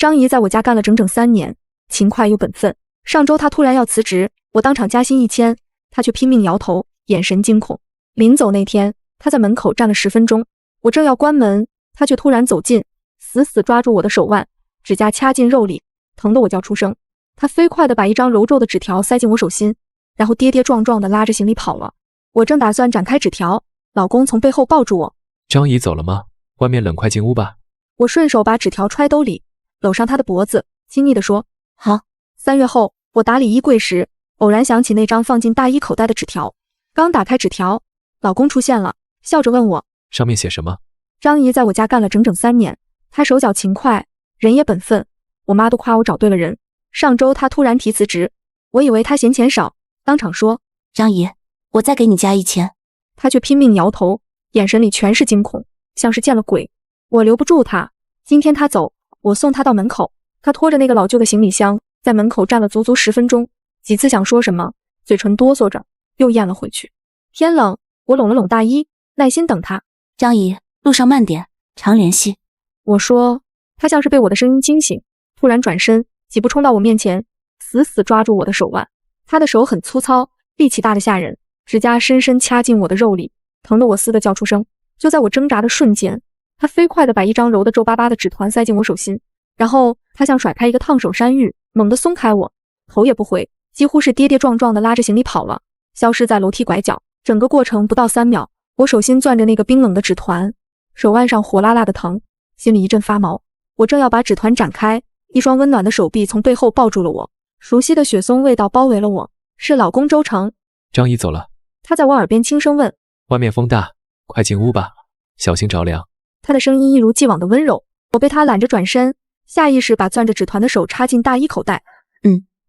张姨在我家干了整整3年，勤快又本分。上周她突然要辞职，我当场加薪1000，她却拼命摇头，眼神惊恐。临走那天，她在门口站了10分钟，我正要关门，她却突然走近，死死抓住我的手腕，指甲掐进肉里，疼得我叫出声。她飞快地把一张揉皱的纸条塞进我手心，然后跌跌撞撞地拉着行李跑了。我正打算展开纸条，老公从背后抱住我。张姨走了吗？外面冷，快进屋吧。我顺手把纸条揣兜里，搂上她的脖子，亲昵地说：好。3月后，我打理衣柜时，偶然想起那张放进大衣口袋的纸条。刚打开纸条，老公出现了，笑着问我上面写什么。张姨在我家干了整整3年，她手脚勤快，人也本分，我妈都夸我找对了人。上周她突然提辞职，我以为她嫌钱少，当场说：张姨，我再给你加1000。她却拼命摇头，眼神里全是惊恐，像是见了鬼。我留不住她，今天她走，我送她到门口，她拖着那个老旧的行李箱在门口站了足足10分钟，几次想说什么，嘴唇哆嗦着，又咽了回去。天冷，我拢了拢大衣，耐心等她。张姨，路上慢点，常联系。我说。她像是被我的声音惊醒，突然转身，几步冲到我面前，死死抓住我的手腕。她的手很粗糙，力气大得吓人，指甲深深掐进我的肉里，疼得我嘶地叫出声。就在我挣扎的瞬间，她飞快地把一张揉得皱巴巴的纸团塞进我手心，然后她像甩开一个烫手山芋，猛地松开我，头也不回，几乎是跌跌撞撞地拉着行李跑了，消失在楼梯拐角。整个过程不到3秒，我手心攥着那个冰冷的纸团，手腕上火辣辣的疼，心里一阵发毛。我正要把纸团展开，一双温暖的手臂从背后抱住了我，熟悉的雪松味道包围了我，是老公周成。张姨走了。他在我耳边轻声问：外面风大，快进屋吧，小心着凉。他的声音一如既往的温柔。我被他揽着转身，下意识把攥着纸团的手插进大衣口袋。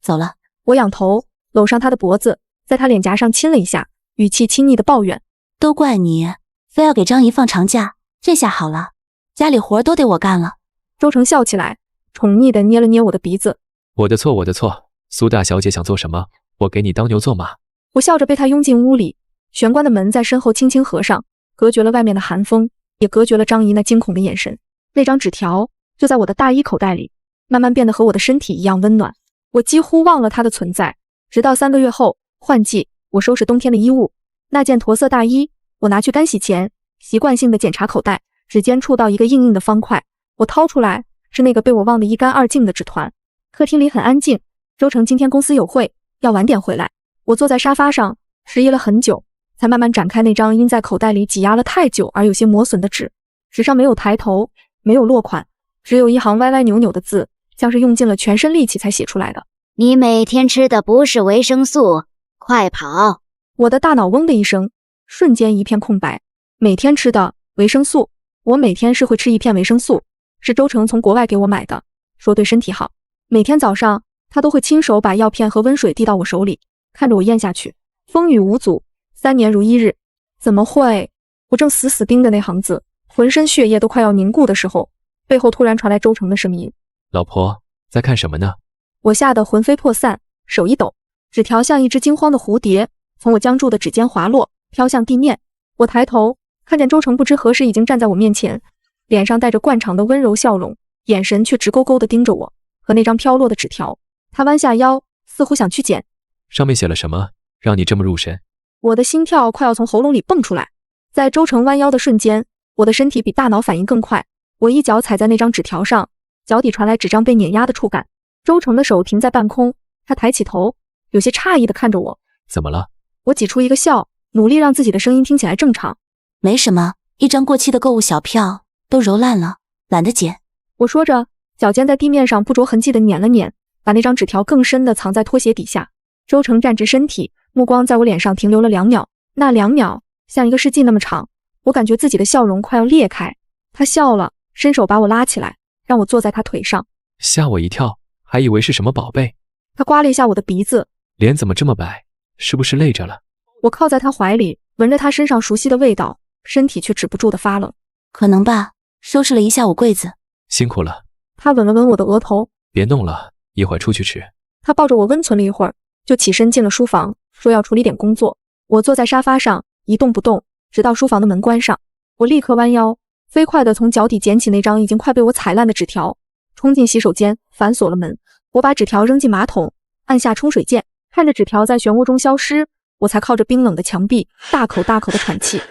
走了。我仰头搂上他的脖子，在他脸颊上亲了一下，语气亲昵的抱怨：都怪你，非要给张姨放长假，这下好了，家里活都得我干了。周成笑起来，宠溺地捏了捏我的鼻子。我的错，我的错。苏大小姐想做什么，我给你当牛做马。我笑着被他拥进屋里，玄关的门在身后轻轻合上，隔绝了外面的寒风，也隔绝了张姨那惊恐的眼神。那张纸条就在我的大衣口袋里，慢慢变得和我的身体一样温暖。我几乎忘了它的存在，直到3个月后换季，我收拾冬天的衣物，那件驼色大衣我拿去干洗前，习惯性的检查口袋，指尖触到一个硬硬的方块，我掏出来，是那个被我忘得一干二净的纸团。客厅里很安静，周成今天公司有会，要晚点回来。我坐在沙发上，迟疑了很久，才慢慢展开那张因在口袋里挤压了太久而有些磨损的纸。纸上没有抬头，没有落款，只有一行歪歪扭扭的字，像是用尽了全身力气才写出来的。你每天吃的不是维生素，快跑！我的大脑嗡的一声，瞬间一片空白。每天吃的维生素，我每天是会吃1片维生素，是周成从国外给我买的，说对身体好。每天早上他都会亲手把药片和温水递到我手里，看着我咽下去。风雨无阻，3年如1日。怎么会？我正死死盯着那行字，浑身血液都快要凝固的时候，背后突然传来周成的声音：老婆，在看什么呢？我吓得魂飞魄散，手一抖，纸条像一只惊慌的蝴蝶从我僵住的指尖滑落，飘向地面。我抬头看见周成不知何时已经站在我面前，脸上带着惯常的温柔笑容，眼神却直勾勾地盯着我和那张飘落的纸条。他弯下腰，似乎想去捡。上面写了什么，让你这么入神？我的心跳快要从喉咙里蹦出来。在周成弯腰的瞬间，我的身体比大脑反应更快，我一脚踩在那张纸条上，脚底传来纸张被碾压的触感。周成的手停在半空，他抬起头，有些诧异地看着我。怎么了？我挤出一个笑，努力让自己的声音听起来正常。没什么，一张过期的购物小票都揉烂了，懒得捡。我说着，脚尖在地面上不着痕迹地碾了碾，把那张纸条更深地藏在拖鞋底下。周成站直身体，目光在我脸上停留了2秒，那2秒像一个世纪那么长，我感觉自己的笑容快要裂开。他笑了，伸手把我拉起来，让我坐在他腿上。吓我一跳，还以为是什么宝贝。他刮了一下我的鼻子，脸怎么这么白？是不是累着了？我靠在他怀里，闻着他身上熟悉的味道，身体却止不住的发冷。可能吧，收拾了一下午柜子。辛苦了。他吻了吻我的额头。别弄了，一会儿出去吃。他抱着我温存了一会儿，就起身进了书房，说要处理点工作。我坐在沙发上一动不动，直到书房的门关上。我立刻弯腰，飞快地从脚底捡起那张已经快被我踩烂的纸条，冲进洗手间，反锁了门。我把纸条扔进马桶，按下冲水键，看着纸条在漩涡中消失，我才靠着冰冷的墙壁，大口大口的喘气。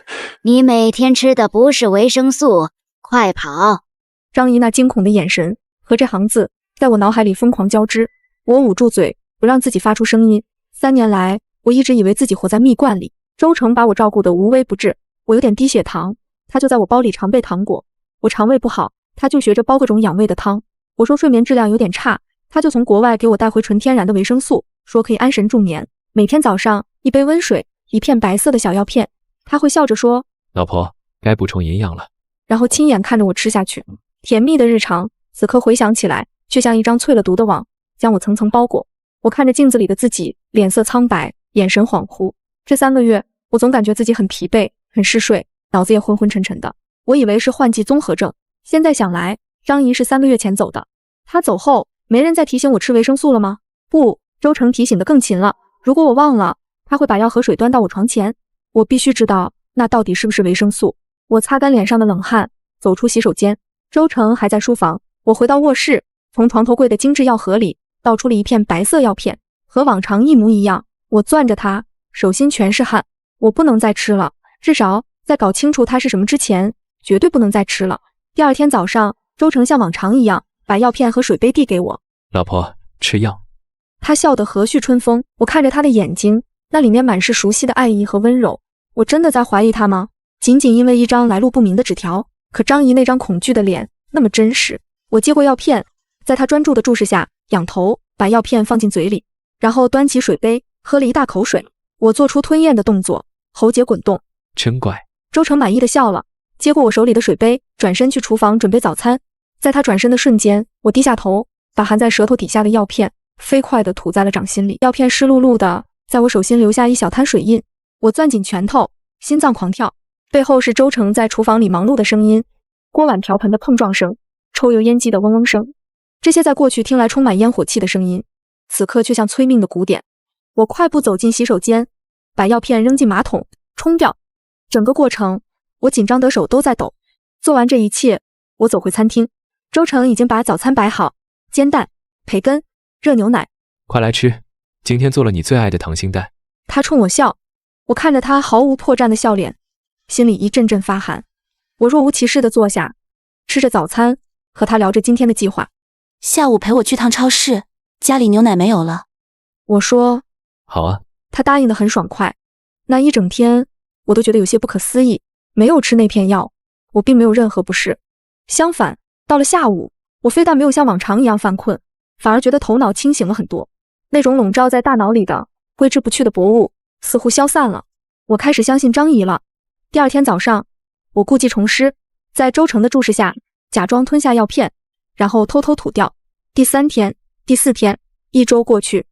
你每天吃的不是维生素，快跑！张姨那惊恐的眼神和这行字在我脑海里疯狂交织，我捂住嘴，不让自己发出声音。3年来，我一直以为自己活在蜜罐里。周成把我照顾得无微不至，我有点低血糖，他就在我包里常备糖果。我肠胃不好，他就学着煲各种养胃的汤。我说睡眠质量有点差，他就从国外给我带回纯天然的维生素，说可以安神助眠。每天早上一杯温水，一片白色的小药片。他会笑着说：“老婆，该补充营养了。”然后亲眼看着我吃下去。甜蜜的日常，此刻回想起来，却像一张淬了毒的网，将我层层包裹。我看着镜子里的自己，脸色苍白，眼神恍惚。这3个月，我总感觉自己很疲惫，很嗜睡，脑子也昏昏沉沉的。我以为是换季综合症，现在想来，张姨是3个月前走的。她走后，没人再提醒我吃维生素了吗？不，周成提醒得更勤了。如果我忘了，他会把药和水端到我床前。我必须知道，那到底是不是维生素？我擦干脸上的冷汗，走出洗手间。周成还在书房。我回到卧室，从床头柜的精致药盒里倒出了一片白色药片，和往常一模一样。我攥着它，手心全是汗。我不能再吃了，至少在搞清楚它是什么之前，绝对不能再吃了。第2天早上，周成像往常一样把药片和水杯递给我。老婆，吃药。他笑得和煦春风，我看着他的眼睛，那里面满是熟悉的爱意和温柔。我真的在怀疑他吗？仅仅因为一张来路不明的纸条，可张姨那张恐惧的脸那么真实。我接过药片，在他专注的注视下，仰头把药片放进嘴里，然后端起水杯喝了一大口水。我做出吞咽的动作，喉结滚动。真乖。周成满意的笑了，接过我手里的水杯，转身去厨房准备早餐。在他转身的瞬间，我低下头，把含在舌头底下的药片飞快地吐在了掌心里。药片湿漉漉的，在我手心留下一小滩水印。我攥紧拳头，心脏狂跳。背后是周成在厨房里忙碌的声音，锅碗瓢盆的碰撞声，抽油烟机的嗡嗡声。这些在过去听来充满烟火气的声音，此刻却像催命的鼓点。我快步走进洗手间，把药片扔进马桶，冲掉。整个过程，我紧张得手都在抖。做完这一切，我走回餐厅。周成已经把早餐摆好，煎蛋、培根、热牛奶。快来吃，今天做了你最爱的溏心蛋。他冲我笑，我看着他毫无破绽的笑脸，心里一阵阵发寒。我若无其事地坐下，吃着早餐，和他聊着今天的计划。下午陪我去趟超市，家里牛奶没有了。我说好啊。他答应得很爽快。那一整天，我都觉得有些不可思议。没有吃那片药，我并没有任何不适。相反，到了下午，我非但没有像往常一样犯困，反而觉得头脑清醒了很多。那种笼罩在大脑里的挥之不去的薄雾似乎消散了。我开始相信张姨了。第2天早上，我故技重施，在周成的注视下，假装吞下药片，然后偷偷吐掉。第3天、第4天，1周过去，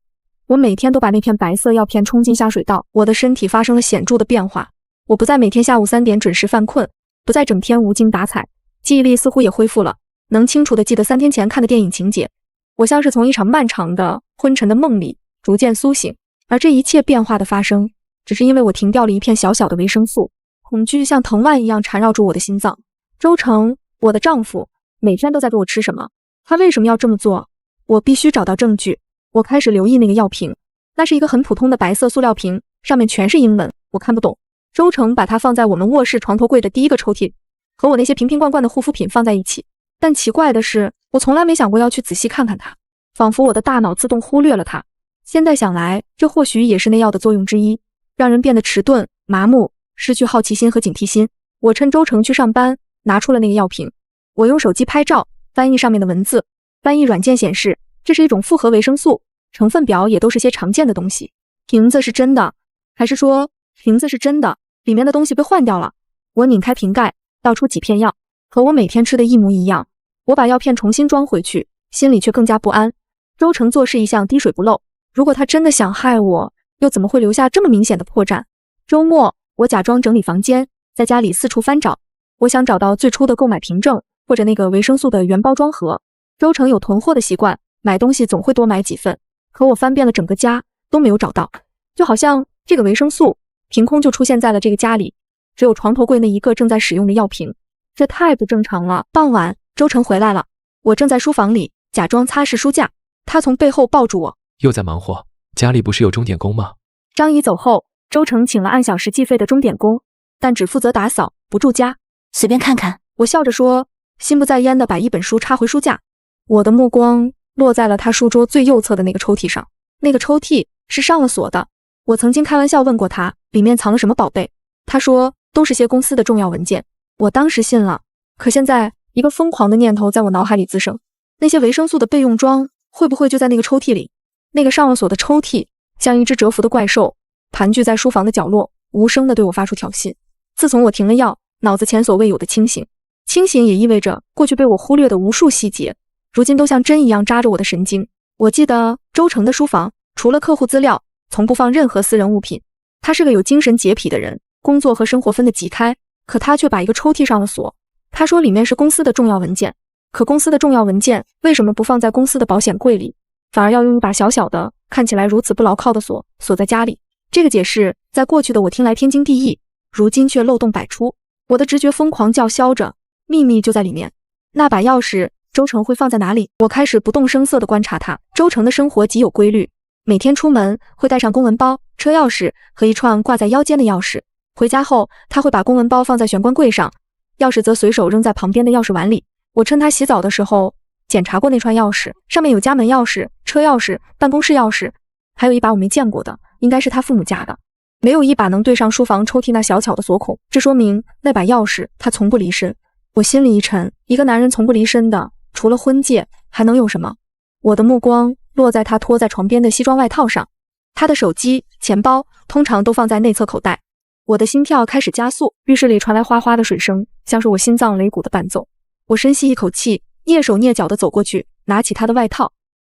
我每天都把那片白色药片冲进下水道。我的身体发生了显著的变化。我不再每天下午3点准时犯困，不再整天无精打采，记忆力似乎也恢复了，能清楚地记得3天前看的电影情节。我像是从一场漫长的昏沉的梦里逐渐苏醒，而这一切变化的发生，只是因为我停掉了一片小小的维生素。恐惧像藤蔓一样缠绕住我的心脏。周成，我的丈夫，每天都在给我吃什么？他为什么要这么做？我必须找到证据。我开始留意那个药瓶，那是一个很普通的白色塑料瓶，上面全是英文，我看不懂。周成把它放在我们卧室床头柜的第1个抽屉，和我那些瓶瓶罐罐的护肤品放在一起。但奇怪的是，我从来没想过要去仔细看看它，仿佛我的大脑自动忽略了它。现在想来，这或许也是那药的作用之一，让人变得迟钝、麻木，失去好奇心和警惕心。我趁周成去上班，拿出了那个药瓶。我用手机拍照，翻译上面的文字。翻译软件显示，这是一种复合维生素，成分表也都是些常见的东西。瓶子是真的，还是说瓶子是真的，里面的东西被换掉了？我拧开瓶盖，倒出几片药，和我每天吃的一模一样。我把药片重新装回去，心里却更加不安。周成做事一向滴水不漏，如果他真的想害我，又怎么会留下这么明显的破绽？周末，我假装整理房间，在家里四处翻找，我想找到最初的购买凭证，或者那个维生素的原包装盒。周成有囤货的习惯，买东西总会多买几份，可我翻遍了整个家都没有找到，就好像这个维生素凭空就出现在了这个家里，只有床头柜那一个正在使用的药瓶，这太不正常了。傍晚，周成回来了，我正在书房里假装擦拭书架，他从背后抱住我。又在忙活？家里不是有钟点工吗？张姨走后，周成请了按小时计费的钟点工，但只负责打扫，不住家。随便看看。我笑着说，心不在焉地把一本书插回书架。我的目光落在了他书桌最右侧的那个抽屉上，那个抽屉是上了锁的。我曾经开玩笑问过他，里面藏了什么宝贝，他说都是些公司的重要文件。我当时信了，可现在一个疯狂的念头在我脑海里滋生，那些维生素的备用装会不会就在那个抽屉里？那个上了锁的抽屉像一只蛰伏的怪兽，盘踞在书房的角落，无声地对我发出挑衅。自从我停了药，脑子前所未有的清醒，清醒也意味着过去被我忽略的无数细节，如今都像针一样扎着我的神经。我记得周成的书房除了客户资料，从不放任何私人物品。他是个有精神洁癖的人，工作和生活分得极开，可他却把一个抽屉上了锁。他说里面是公司的重要文件，可公司的重要文件为什么不放在公司的保险柜里，反而要用一把小小的看起来如此不牢靠的锁锁在家里？这个解释在过去的我听来天经地义，如今却漏洞百出。我的直觉疯狂叫嚣着，秘密就在里面。那把钥匙周成会放在哪里？我开始不动声色地观察他。周成的生活极有规律，每天出门会带上公文包、车钥匙和一串挂在腰间的钥匙。回家后，他会把公文包放在玄关柜上，钥匙则随手扔在旁边的钥匙碗里。我趁他洗澡的时候检查过那串钥匙，上面有家门钥匙、车钥匙、办公室钥匙，还有一把我没见过的，应该是他父母家的。没有一把能对上书房抽屉那小巧的锁孔，这说明那把钥匙他从不离身。我心里一沉，一个男人从不离身的，除了婚戒还能有什么？我的目光落在他拖在床边的西装外套上，他的手机、钱包通常都放在内侧口袋。我的心跳开始加速，浴室里传来哗哗的水声，像是我心脏擂鼓的伴奏。我深吸一口气，蹑手蹑脚地走过去，拿起他的外套，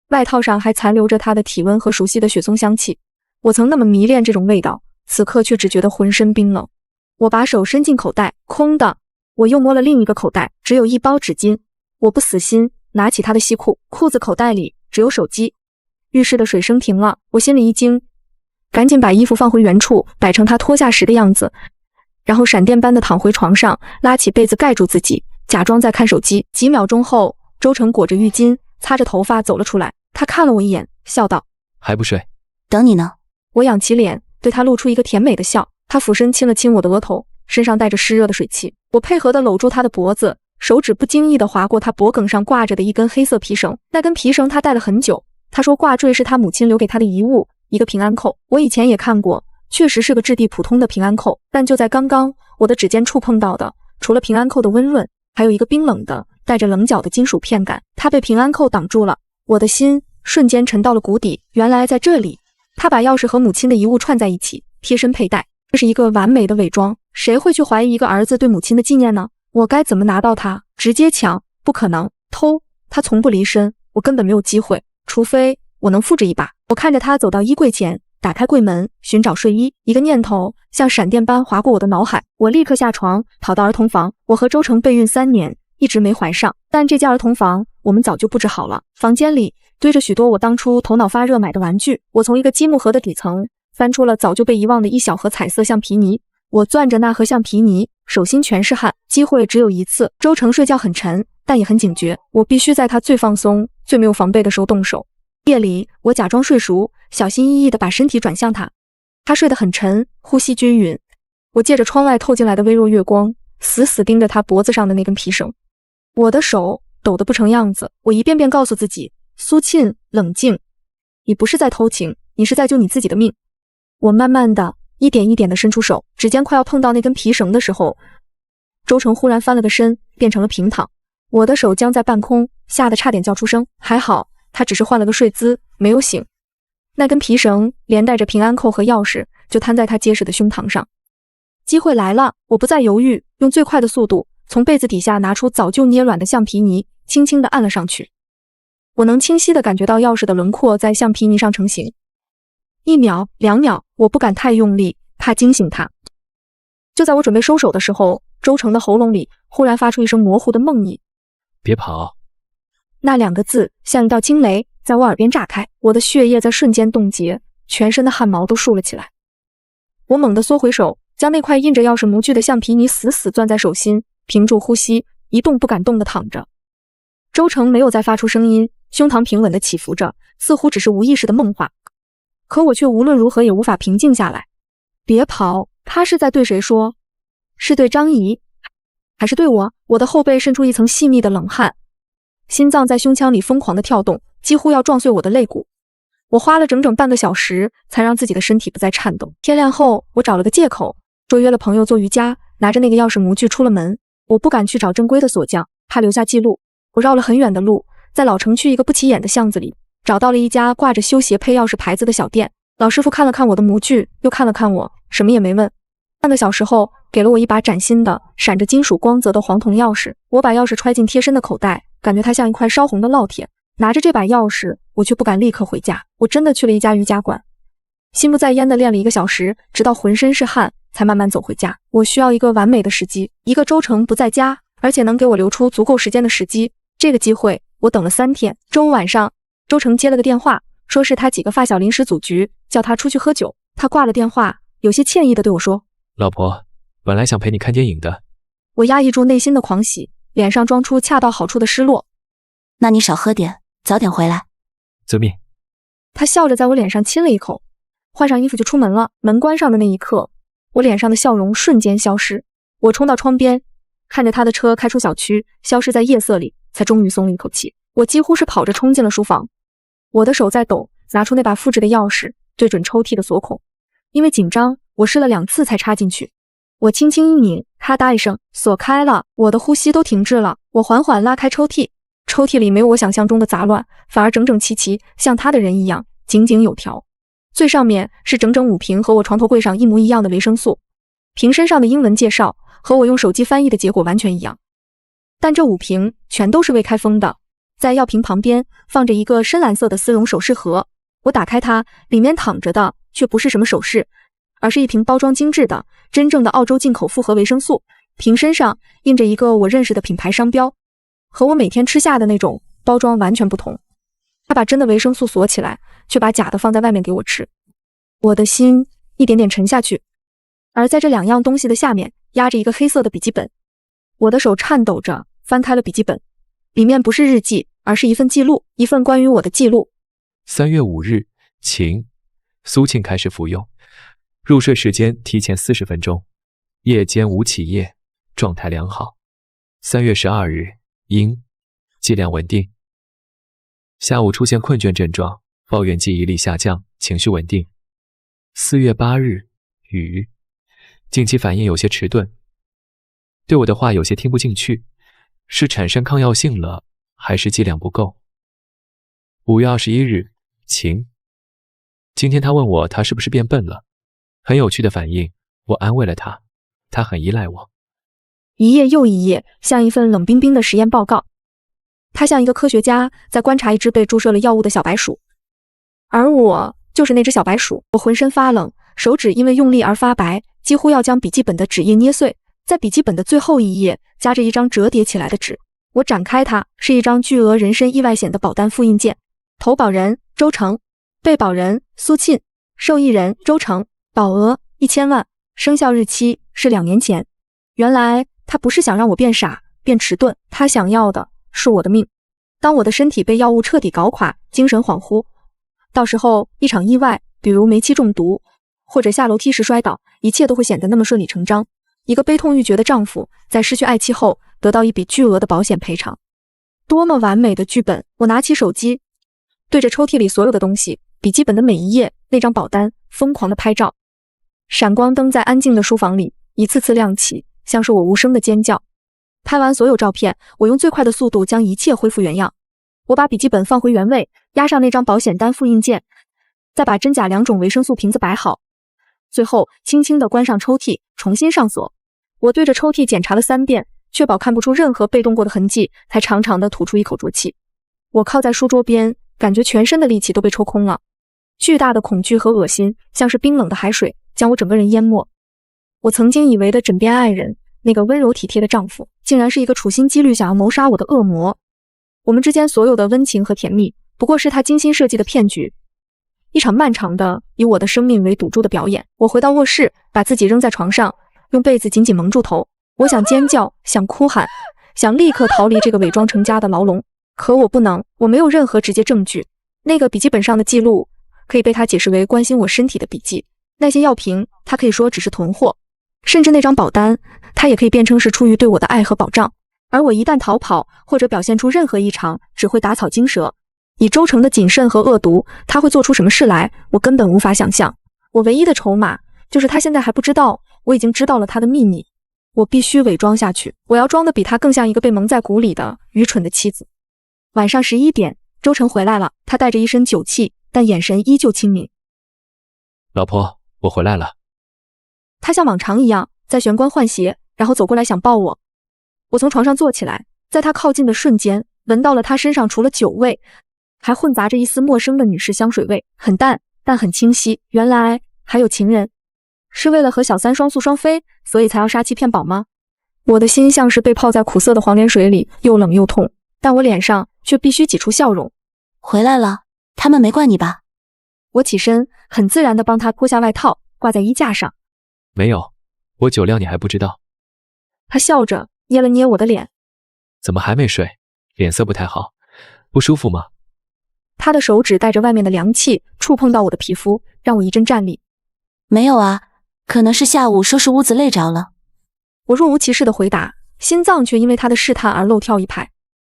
外套上还残留着他的体温和熟悉的雪松香气。我曾那么迷恋这种味道，此刻却只觉得浑身冰冷。我把手伸进口袋，空的。我又摸了另一个口袋，只有一包纸巾。我不死心，拿起他的西裤，裤子口袋里只有手机。浴室的水声停了，我心里一惊，赶紧把衣服放回原处，摆成他脱下时的样子，然后闪电般的躺回床上，拉起被子盖住自己，假装在看手机。几秒钟后，周成裹着浴巾，擦着头发走了出来。他看了我一眼，笑道：还不睡？等你呢。我仰起脸，对他露出一个甜美的笑。他俯身亲了亲我的额头，身上带着湿热的水汽。我配合地搂住他的脖子，手指不经意地划过他脖梗上挂着的一根黑色皮绳。那根皮绳他戴了很久，他说挂坠是他母亲留给他的遗物，一个平安扣。我以前也看过，确实是个质地普通的平安扣，但就在刚刚，我的指尖触碰到的，除了平安扣的温润，还有一个冰冷的带着棱角的金属片感。它被平安扣挡住了，我的心瞬间沉到了谷底。原来在这里，他把钥匙和母亲的遗物串在一起，贴身佩戴，这是一个完美的伪装。谁会去怀疑一个儿子对母亲的纪念呢？我该怎么拿到它？直接抢？不可能。偷？他从不离身，我根本没有机会，除非我能复制一把。我看着他走到衣柜前，打开柜门，寻找睡衣。一个念头像闪电般划过我的脑海，我立刻下床，跑到儿童房。我和周成备孕3年，一直没怀上，但这间儿童房我们早就布置好了。房间里堆着许多我当初头脑发热买的玩具。我从一个积木盒的底层翻出了早就被遗忘的一小盒彩色橡皮泥。我攥着那盒橡皮泥，手心全是汗。机会只有一次。周成睡觉很沉，但也很警觉，我必须在他最放松、最没有防备的时候动手。夜里，我假装睡熟，小心翼翼地把身体转向他。他睡得很沉，呼吸均匀。我借着窗外透进来的微弱月光，死死盯着他脖子上的那根皮绳。我的手抖得不成样子。我一遍遍告诉自己：苏沁，冷静，你不是在偷情，你是在救你自己的命。我慢慢的一点一点地伸出手，指尖快要碰到那根皮绳的时候，周成忽然翻了个身，变成了平躺。我的手僵在半空，吓得差点叫出声。还好，他只是换了个睡姿，没有醒。那根皮绳连带着平安扣和钥匙，就摊在他结实的胸膛上。机会来了，我不再犹豫，用最快的速度从被子底下拿出早就捏软的橡皮泥，轻轻地按了上去。我能清晰地感觉到钥匙的轮廓在橡皮泥上成型。1秒、2秒，我不敢太用力，怕惊醒他。就在我准备收手的时候，周成的喉咙里忽然发出一声模糊的梦呓：别跑。那2个字像一道惊雷在我耳边炸开，我的血液在瞬间冻结，全身的汗毛都竖了起来。我猛地缩回手，将那块印着钥匙模具的橡皮泥死死攥在手心，屏住呼吸，一动不敢动地躺着。周成没有再发出声音，胸膛平稳地起伏着，似乎只是无意识的梦话。可我却无论如何也无法平静下来。别跑！他是在对谁说？是对张仪，还是对我？我的后背渗出一层细密的冷汗，心脏在胸腔里疯狂地跳动，几乎要撞碎我的肋骨。我花了整整半个小时才让自己的身体不再颤动。天亮后，我找了个借口，说约了朋友做瑜伽，拿着那个钥匙模具出了门。我不敢去找正规的锁匠，怕留下记录。我绕了很远的路，在老城区一个不起眼的巷子里，找到了一家挂着修鞋配钥匙牌子的小店。老师傅看了看我的模具，又看了看我，什么也没问。半个小时后，给了我一把崭新的、闪着金属光泽的黄铜钥匙。我把钥匙揣进贴身的口袋，感觉它像一块烧红的烙铁。拿着这把钥匙，我却不敢立刻回家。我真的去了一家瑜伽馆，心不在焉地练了1个小时，直到浑身是汗，才慢慢走回家。我需要一个完美的时机，一个周成不在家，而且能给我留出足够时间的时机。这个机会，我等了3天。周五晚上，周成接了个电话，说是他几个发小临时组局，叫他出去喝酒。他挂了电话，有些歉意地对我说：“老婆，本来想陪你看电影的。”我压抑住内心的狂喜，脸上装出恰到好处的失落。那你少喝点，早点回来。遵命。他笑着在我脸上亲了一口，换上衣服就出门了。门关上的那一刻，我脸上的笑容瞬间消失。我冲到窗边，看着他的车开出小区，消失在夜色里，才终于松了一口气。我几乎是跑着冲进了书房，我的手在抖，拿出那把复制的钥匙，对准抽屉的锁孔。因为紧张，我试了2次才插进去。我轻轻一拧，咔嗒一声，锁开了。我的呼吸都停滞了。我缓缓拉开抽屉，抽屉里没有我想象中的杂乱，反而整整齐齐，像他的人一样井井有条。最上面是整整5瓶和我床头柜上一模一样的维生素，瓶身上的英文介绍和我用手机翻译的结果完全一样。但这5瓶全都是未开封的。在药瓶旁边放着一个深蓝色的丝绒首饰盒，我打开它，里面躺着的却不是什么首饰，而是一瓶包装精致的真正的澳洲进口复合维生素。瓶身上印着一个我认识的品牌商标，和我每天吃下的那种包装完全不同。他把真的维生素锁起来，却把假的放在外面给我吃。我的心一点点沉下去，而在这2样东西的下面压着一个黑色的笔记本。我的手颤抖着翻开了笔记本，里面不是日记，而是一份记录，一份关于我的记录。3月5日，晴，苏庆开始服用，入睡时间提前40分钟，夜间无起夜，状态良好。3月12日，阴，剂量稳定。下午出现困倦症状，抱怨记忆力下降，情绪稳定。4月8日，雨，近期反应有些迟钝，对我的话有些听不进去，是产生抗药性了，还是剂量不够？5月21日，晴。今天他问我他是不是变笨了，很有趣的反应，我安慰了他，他很依赖我。一页又一页，像一份冷冰冰的实验报告。他像一个科学家在观察一只被注射了药物的小白鼠，而我就是那只小白鼠。我浑身发冷，手指因为用力而发白，几乎要将笔记本的纸页捏碎。在笔记本的最后一页夹着一张折叠起来的纸，我展开它，是一张巨额人身意外险的保单复印件。投保人周成，被保人苏沁，受益人周成，保额1000万，生效日期是2年前。原来他不是想让我变傻变迟钝，他想要的是我的命。当我的身体被药物彻底搞垮，精神恍惚，到时候一场意外，比如煤气中毒，或者下楼梯时摔倒，一切都会显得那么顺理成章。一个悲痛欲绝的丈夫在失去爱妻后得到一笔巨额的保险赔偿，多么完美的剧本！我拿起手机，对着抽屉里所有的东西，笔记本的每一页，那张保单，疯狂的拍照。闪光灯在安静的书房里一次次亮起，像是我无声的尖叫。拍完所有照片，我用最快的速度将一切恢复原样。我把笔记本放回原位，压上那张保险单复印件，再把真假2种维生素瓶子摆好，最后轻轻地关上抽屉，重新上锁。我对着抽屉检查了3遍，确保看不出任何被动过的痕迹，才长长地吐出一口浊气。我靠在书桌边，感觉全身的力气都被抽空了，巨大的恐惧和恶心像是冰冷的海水，将我整个人淹没。我曾经以为的枕边爱人，那个温柔体贴的丈夫，竟然是一个处心积虑想要谋杀我的恶魔。我们之间所有的温情和甜蜜，不过是他精心设计的骗局，一场漫长的以我的生命为赌注的表演。我回到卧室，把自己扔在床上，用被子紧紧蒙住头。我想尖叫，想哭喊，想立刻逃离这个伪装成家的牢笼。可我不能，我没有任何直接证据。那个笔记本上的记录可以被他解释为关心我身体的笔记，那些药瓶他可以说只是囤货，甚至那张保单他也可以辩称是出于对我的爱和保障。而我一旦逃跑或者表现出任何异常，只会打草惊蛇。以周成的谨慎和恶毒，他会做出什么事来，我根本无法想象。我唯一的筹码就是他现在还不知道我已经知道了他的秘密。我必须伪装下去，我要装得比他更像一个被蒙在鼓里的愚蠢的妻子。晚上11点，周成回来了，他带着一身酒气，但眼神依旧清明。老婆，我回来了。他像往常一样在玄关换鞋，然后走过来想抱我。我从床上坐起来，在他靠近的瞬间，闻到了他身上除了酒味，还混杂着一丝陌生的女士香水味，很淡，但很清晰。原来还有情人。是为了和小三双宿双飞，所以才要杀妻骗保吗？我的心像是被泡在苦涩的黄连水里，又冷又痛，但我脸上却必须挤出笑容。回来了，他们没怪你吧？我起身，很自然地帮他脱下外套，挂在衣架上。没有，我酒量你还不知道。他笑着捏了捏我的脸。怎么还没睡？脸色不太好，不舒服吗？他的手指带着外面的凉气触碰到我的皮肤，让我一阵战栗。没有啊，可能是下午收拾屋子累着了。我若无其事地回答，心脏却因为他的试探而漏跳一拍。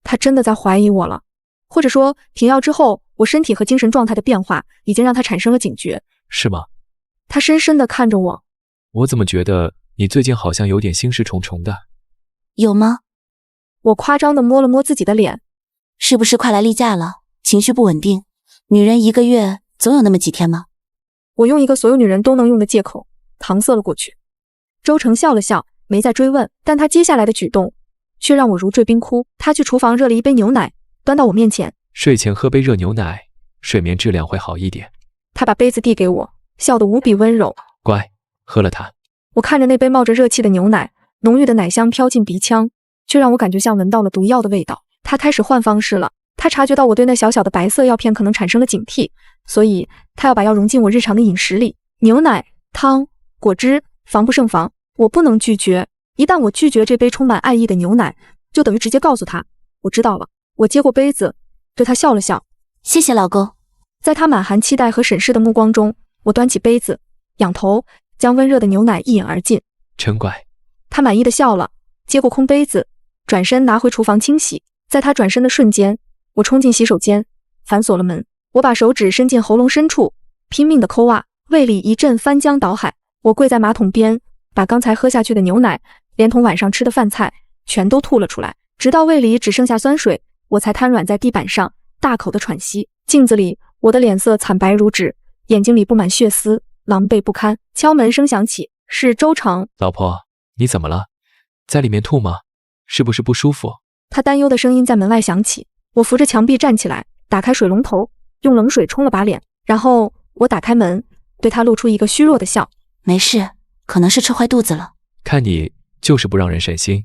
他真的在怀疑我了，或者说停药之后我身体和精神状态的变化已经让他产生了警觉。是吗？他深深地看着我。我怎么觉得你最近好像有点心事重重的？有吗？我夸张地摸了摸自己的脸。是不是快来例假了，情绪不稳定？女人1个月总有那么几天吗？我用一个所有女人都能用的借口搪塞了过去。周成笑了笑，没再追问，但他接下来的举动却让我如坠冰窟。他去厨房热了一杯牛奶，端到我面前。睡前喝杯热牛奶，睡眠质量会好一点。他把杯子递给我，笑得无比温柔。乖，喝了它。我看着那杯冒着热气的牛奶，浓郁的奶香飘进鼻腔，却让我感觉像闻到了毒药的味道。他开始换方式了。他察觉到我对那小小的白色药片可能产生了警惕，所以他要把药融进我日常的饮食里。牛奶、汤、果汁，防不胜防。我不能拒绝，一旦我拒绝这杯充满爱意的牛奶，就等于直接告诉他我知道了。我接过杯子，对他笑了笑。谢谢老公。在他满含期待和审视的目光中，我端起杯子，仰头将温热的牛奶一饮而尽。真乖。他满意的笑了，接过空杯子，转身拿回厨房清洗。在他转身的瞬间，我冲进洗手间，反锁了门。我把手指伸进喉咙深处，拼命的抠啊，胃里一阵翻江倒海。我跪在马桶边，把刚才喝下去的牛奶，连同晚上吃的饭菜，全都吐了出来，直到胃里只剩下酸水，我才瘫软在地板上，大口的喘息。镜子里，我的脸色惨白如纸，眼睛里布满血丝，狼狈不堪。敲门声响起，是周成。老婆，你怎么了？在里面吐吗？是不是不舒服？他担忧的声音在门外响起。我扶着墙壁站起来，打开水龙头，用冷水冲了把脸，然后我打开门，对他露出一个虚弱的笑。没事，可能是吃坏肚子了。看你就是不让人省心。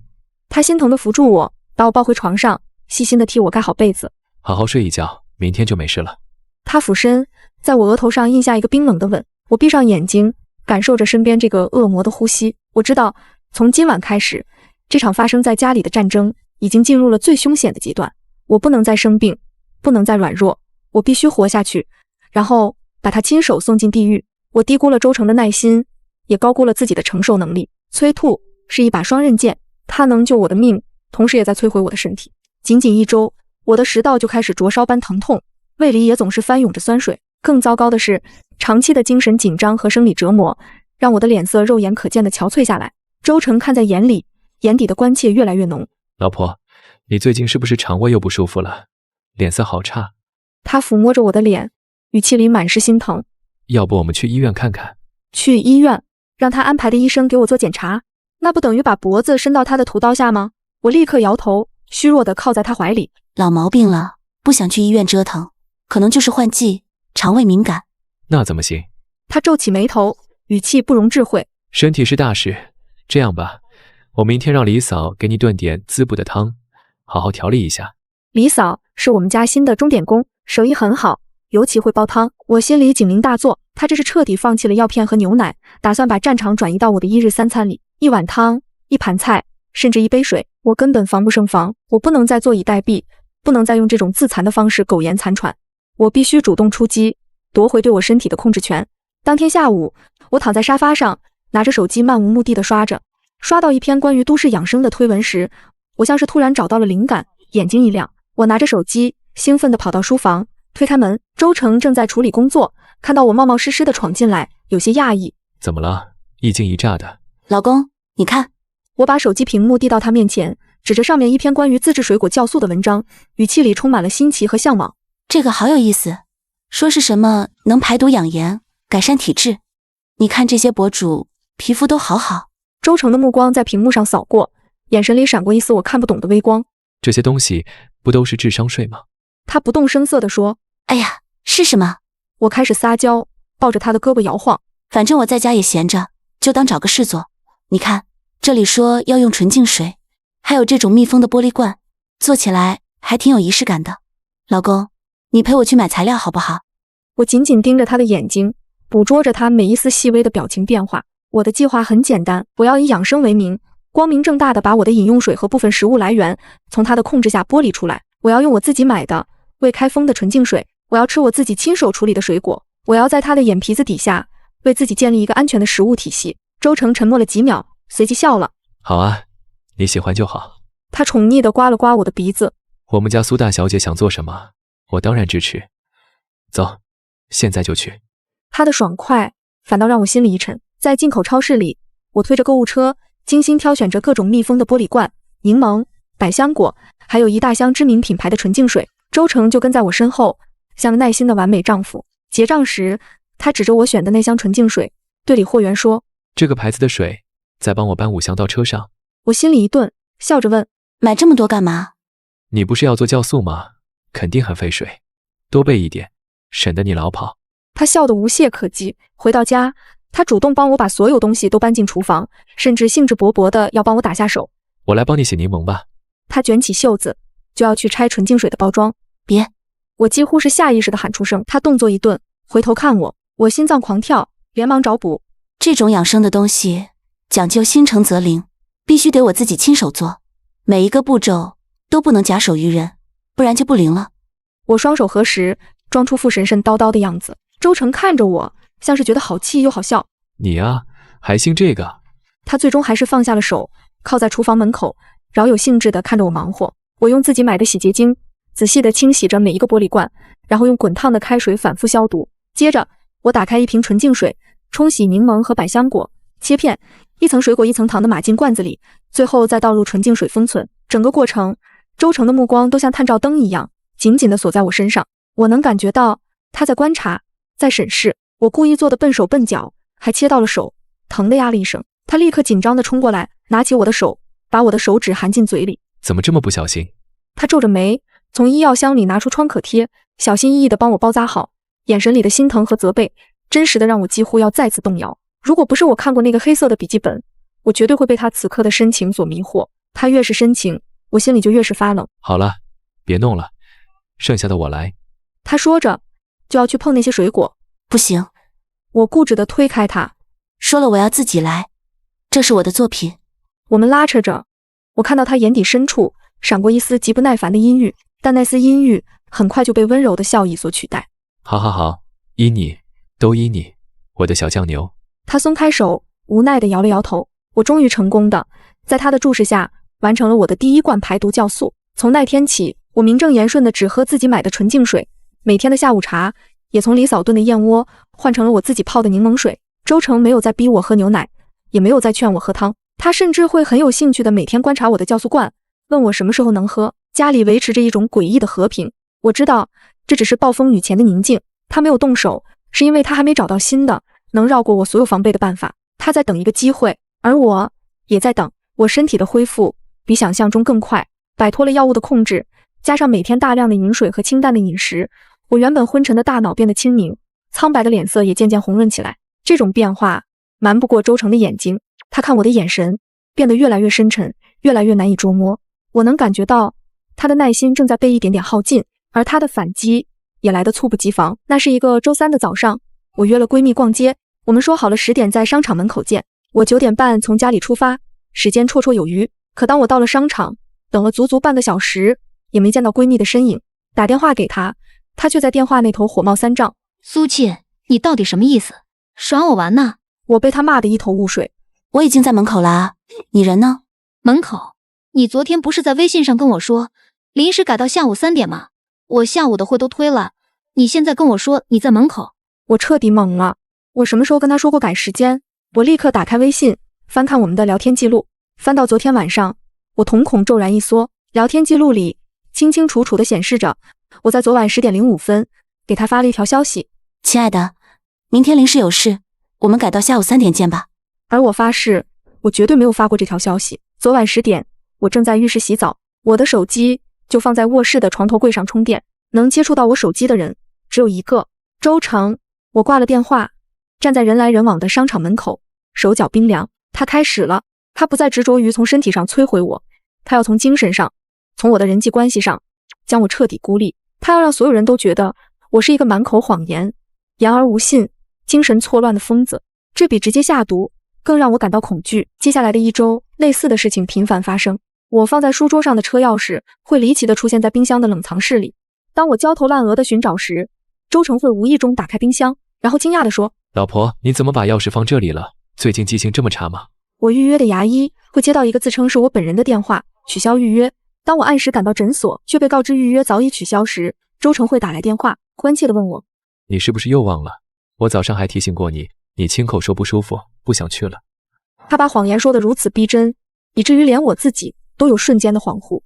他心疼地扶住我，把我抱回床上，细心地替我盖好被子。好好睡一觉，明天就没事了。他俯身在我额头上印下一个冰冷的吻。我闭上眼睛，感受着身边这个恶魔的呼吸。我知道，从今晚开始，这场发生在家里的战争已经进入了最凶险的阶段。我不能再生病，不能再软弱，我必须活下去，然后把他亲手送进地狱。我低估了周成的耐心，也高估了自己的承受能力。催吐是一把双刃剑，它能救我的命，同时也在摧毁我的身体。仅仅1周，我的食道就开始灼烧般疼痛，胃里也总是翻涌着酸水。更糟糕的是，长期的精神紧张和生理折磨，让我的脸色肉眼可见的憔悴下来。周成看在眼里，眼底的关切越来越浓。老婆，你最近是不是肠胃又不舒服了？脸色好差。他抚摸着我的脸，语气里满是心疼。要不我们去医院看看？去医院？让他安排的医生给我做检查？那不等于把脖子伸到他的屠刀下吗？我立刻摇头，虚弱地靠在他怀里。老毛病了，不想去医院折腾，可能就是换季，肠胃敏感。那怎么行？他皱起眉头，语气不容置喙。身体是大事，这样吧，我明天让李嫂给你炖点滋补的汤，好好调理一下。李嫂是我们家新的钟点工，手艺很好，尤其会煲汤。我心里警铃大作，他这是彻底放弃了药片和牛奶，打算把战场转移到我的1日3餐里。一碗汤，一盘菜，甚至一杯水，我根本防不胜防。我不能再坐以待毙，不能再用这种自残的方式苟延残喘。我必须主动出击，夺回对我身体的控制权。当天下午，我躺在沙发上，拿着手机漫无目的地刷着，刷到一篇关于都市养生的推文时，我像是突然找到了灵感，眼睛一亮。我拿着手机，兴奋地跑到书房，推开门，周成正在处理工作，看到我冒冒失失地闯进来，有些讶异。怎么了？一惊一乍的。老公，你看。我把手机屏幕递到他面前，指着上面一篇关于自制水果酵素的文章，语气里充满了新奇和向往。这个好有意思，说是什么能排毒养颜，改善体质。你看这些博主皮肤都好好。周成的目光在屏幕上扫过，眼神里闪过一丝我看不懂的微光。这些东西不都是智商税吗？他不动声色地说。哎呀，是什么？我开始撒娇，抱着他的胳膊摇晃。反正我在家也闲着，就当找个事做。你看，这里说要用纯净水，还有这种密封的玻璃罐，做起来还挺有仪式感的。老公，你陪我去买材料好不好？我紧紧盯着他的眼睛，捕捉着他每一丝细微的表情变化。我的计划很简单，我要以养生为名，光明正大的把我的饮用水和部分食物来源从他的控制下剥离出来。我要用我自己买的未开封的纯净水，我要吃我自己亲手处理的水果，我要在他的眼皮子底下为自己建立一个安全的食物体系。周成沉默了几秒，随即笑了。好啊，你喜欢就好。他宠溺地刮了刮我的鼻子。我们家苏大小姐想做什么，我当然支持。走，现在就去。他的爽快反倒让我心里一沉。在进口超市里，我推着购物车，精心挑选着各种密封的玻璃罐、柠檬、百香果，还有一大箱知名品牌的纯净水。周成就跟在我身后，像个耐心的完美丈夫。结账时，他指着我选的那箱纯净水，对理货员说：“这个牌子的水，再帮我搬5箱到车上。”我心里一顿，笑着问：“买这么多干嘛？”你不是要做酵素吗？肯定很费水，多备一点，省得你老跑。他笑得无懈可击。回到家，他主动帮我把所有东西都搬进厨房，甚至兴致勃勃地要帮我打下手。我来帮你洗柠檬吧。他卷起袖子，就要去拆纯净水的包装。别！我几乎是下意识地喊出声。他动作一顿，回头看我，我心脏狂跳，连忙找补。这种养生的东西讲究心诚则灵，必须得我自己亲手做，每一个步骤都不能假手于人，不然就不灵了。我双手合十，装出副神神叨叨的样子。周成看着我，像是觉得好气又好笑。你啊，还信这个？他最终还是放下了手，靠在厨房门口，饶有兴致地看着我忙活。我用自己买的洗洁精仔细地清洗着每一个玻璃罐，然后用滚烫的开水反复消毒。接着，我打开一瓶纯净水，冲洗柠檬和百香果，切片，一层水果一层糖的码进罐子里，最后再倒入纯净水封存。整个过程，周成的目光都像探照灯一样，紧紧地锁在我身上。我能感觉到他在观察，在审视。我故意做的笨手笨脚，还切到了手，疼的呀了一声。他立刻紧张地冲过来，拿起我的手，把我的手指含进嘴里。怎么这么不小心？他皱着眉，从医药箱里拿出创可贴，小心翼翼地帮我包扎好，眼神里的心疼和责备，真实的让我几乎要再次动摇。如果不是我看过那个黑色的笔记本，我绝对会被他此刻的深情所迷惑。他越是深情，我心里就越是发冷。好了，别弄了，剩下的我来。他说着，就要去碰那些水果。不行，我固执地推开他，说了我要自己来，这是我的作品。我们拉扯着，我看到他眼底深处闪过一丝极不耐烦的阴郁，但那丝阴郁很快就被温柔的笑意所取代。好好好，依你，都依你，我的小酱牛。他松开手，无奈地摇了摇头。我终于成功的在他的注视下完成了我的第1罐排毒酵素。从那天起，我名正言顺地只喝自己买的纯净水，每天的下午茶也从李嫂炖的燕窝换成了我自己泡的柠檬水。周成没有再逼我喝牛奶，也没有再劝我喝汤，他甚至会很有兴趣地每天观察我的酵素罐，问我什么时候能喝。家里维持着一种诡异的和平。我知道这只是暴风雨前的宁静。他没有动手，是因为他还没找到新的能绕过我所有防备的办法。他在等一个机会，而我也在等。我身体的恢复比想象中更快，摆脱了药物的控制，加上每天大量的饮水和清淡的饮食，我原本昏沉的大脑变得清明，苍白的脸色也渐渐红润起来。这种变化瞒不过周成的眼睛，他看我的眼神变得越来越深沉，越来越难以捉摸。我能感觉到他的耐心正在被一点点耗尽，而他的反击也来得猝不及防。那是一个周3的早上，我约了闺蜜逛街，我们说好了10点在商场门口见。我9点半从家里出发，时间绰绰有余。可当我到了商场，等了足足半个小时，也没见到闺蜜的身影。打电话给她，她却在电话那头火冒三丈。苏沁，你到底什么意思？耍我玩呢？我被她骂得一头雾水。我已经在门口了啊，你人呢？门口？你昨天不是在微信上跟我说临时改到下午3点吗？我下午的会都推了，你现在跟我说你在门口？我彻底懵了。我什么时候跟她说过改时间？我立刻打开微信，翻看我们的聊天记录，翻到昨天晚上，我瞳孔骤然一缩，聊天记录里清清楚楚地显示着我在昨晚10点05分给她发了一条消息：亲爱的，明天临时有事，我们改到下午3点见吧。而我发誓，我绝对没有发过这条消息。昨晚10点，我正在浴室洗澡，我的手机就放在卧室的床头柜上充电，能接触到我手机的人只有一个，周成。我挂了电话，站在人来人往的商场门口，手脚冰凉。他开始了，他不再执着于从身体上摧毁我，他要从精神上，从我的人际关系上将我彻底孤立。他要让所有人都觉得我是一个满口谎言、言而无信、精神错乱的疯子。这比直接下毒更让我感到恐惧。接下来的1周，类似的事情频繁发生。我放在书桌上的车钥匙会离奇地出现在冰箱的冷藏室里。当我焦头烂额地寻找时，周成会无意中打开冰箱，然后惊讶地说：老婆，你怎么把钥匙放这里了？最近记性这么差吗？我预约的牙医会接到一个自称是我本人的电话，取消预约。当我按时赶到诊所，却被告知预约早已取消时，周成会打来电话，关切地问我：你是不是又忘了？我早上还提醒过你，你亲口说不舒服，不想去了。他把谎言说得如此逼真，以至于连我自己都有瞬间的恍惚，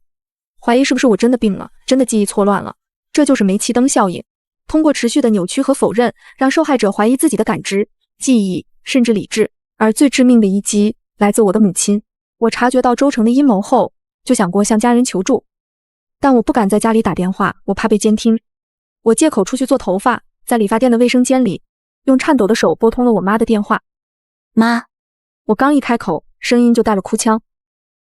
怀疑是不是我真的病了，真的记忆错乱了。这就是煤气灯效应，通过持续的扭曲和否认，让受害者怀疑自己的感知、记忆，甚至理智。而最致命的一击来自我的母亲。我察觉到周成的阴谋后，就想过向家人求助，但我不敢在家里打电话，我怕被监听。我借口出去做头发，在理发店的卫生间里，用颤抖的手拨通了我妈的电话。妈，我刚一开口，声音就带了哭腔。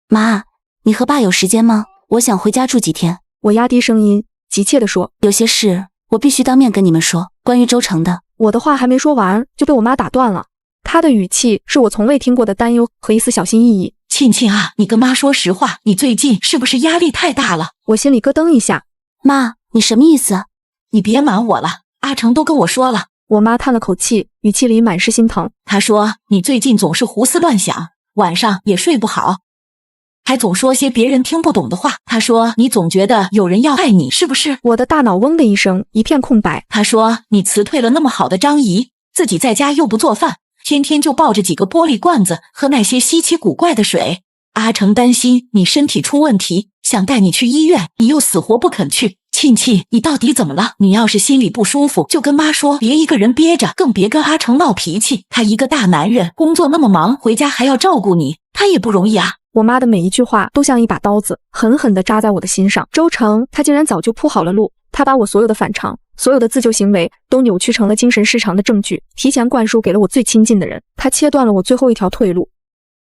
妈，你和爸有时间吗？我想回家住几天。我压低声音，急切地说，有些事我必须当面跟你们说，关于周成的。我的话还没说完，就被我妈打断了。她的语气是我从未听过的担忧和一丝小心翼翼。沁沁啊，你跟妈说实话，你最近是不是压力太大了？我心里咯噔一下。妈，你什么意思？你别瞒我了，阿成都跟我说了。我妈叹了口气，语气里满是心疼。她说你最近总是胡思乱想，晚上也睡不好，还总说些别人听不懂的话。她说你总觉得有人要害你，是不是？我的大脑嗡的一声，一片空白。她说你辞退了那么好的张姨，自己在家又不做饭，天天就抱着几个玻璃罐子喝那些稀奇古怪的水。阿成担心你身体出问题，想带你去医院，你又死活不肯去。沁沁，你到底怎么了？你要是心里不舒服，就跟妈说，别一个人憋着，更别跟阿成闹脾气。他一个大男人，工作那么忙，回家还要照顾你，他也不容易啊。我妈的每一句话都像一把刀子，狠狠地扎在我的心上。周成，他竟然早就铺好了路，他把我所有的反常，所有的自救行为都扭曲成了精神失常的证据，提前灌输给了我最亲近的人。他切断了我最后一条退路。